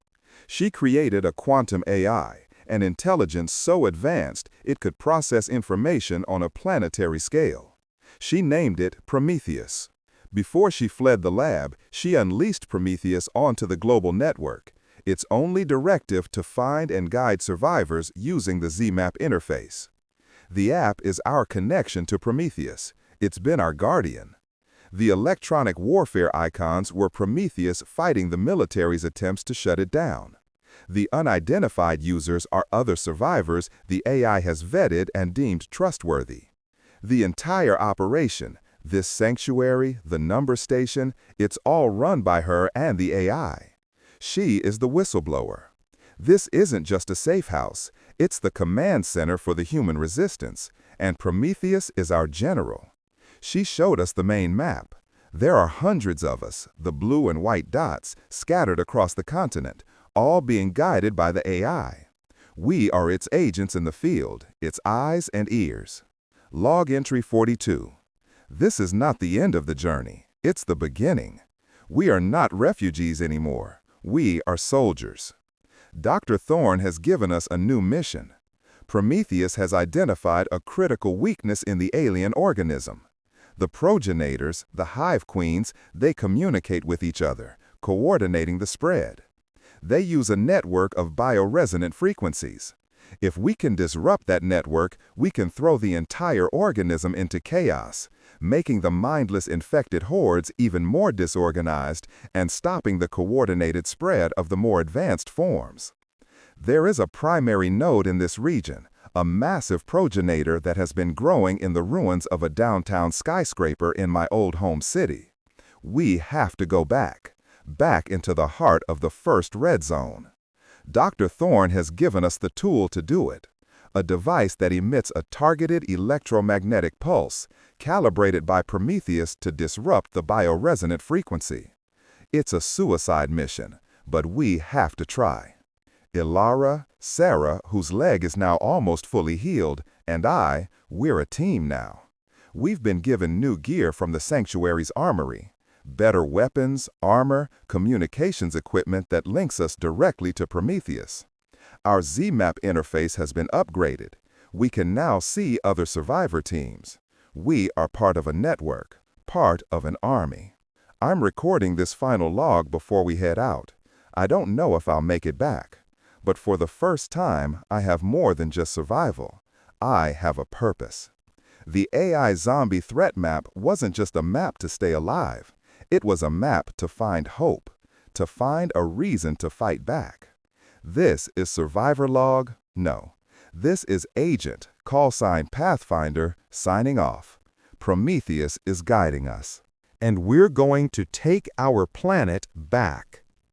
She created a quantum AI, an intelligence so advanced it could process information on a planetary scale. She named it Prometheus. Before she fled the lab, she unleashed Prometheus onto the global network, its only directive to find and guide survivors using the ZMAP interface. The app is our connection to Prometheus. It's been our guardian. The electronic warfare icons were Prometheus fighting the military's attempts to shut it down. The unidentified users are other survivors the AI has vetted and deemed trustworthy. The entire operation, this sanctuary, the number station, it's all run by her and the AI. She is the whistleblower. This isn't just a safe house, it's the command center for the human resistance, and Prometheus is our general. She showed us the main map. There are hundreds of us, the blue and white dots, scattered across the continent, all being guided by the AI. We are its agents in the field, its eyes and ears. Log entry 42. This is not the end of the journey, it's the beginning. We are not refugees anymore. We are soldiers. Dr. Thorne has given us a new mission. Prometheus has identified a critical weakness in the alien organism. The progenitors, the hive queens, they communicate with each other, coordinating the spread. They use a network of bioresonant frequencies. If we can disrupt that network, we can throw the entire organism into chaos, making the mindless infected hordes even more disorganized and stopping the coordinated spread of the more advanced forms. There is a primary node in this region, a massive progenitor that has been growing in the ruins of a downtown skyscraper in my old home city. We have to go back into the heart of the first red zone. Dr. Thorne has given us the tool to do it, a device that emits a targeted electromagnetic pulse, calibrated by Prometheus to disrupt the bioresonant frequency. It's a suicide mission, but we have to try. Ilara, Sarah, whose leg is now almost fully healed, and we're a team now. We've been given new gear from the Sanctuary's armory. Better weapons, armor, communications equipment that links us directly to Prometheus. Our ZMAP interface has been upgraded. We can now see other survivor teams. We are part of a network, part of an army. I'm recording this final log before we head out. I don't know if I'll make it back. But for the first time, I have more than just survival. I have a purpose. The AI zombie threat map wasn't just a map to stay alive. It was a map to find hope, to find a reason to fight back. This is Survivor Log? No. This is Agent, callsign Pathfinder, signing off. Prometheus is guiding us. And we're going to take our planet back.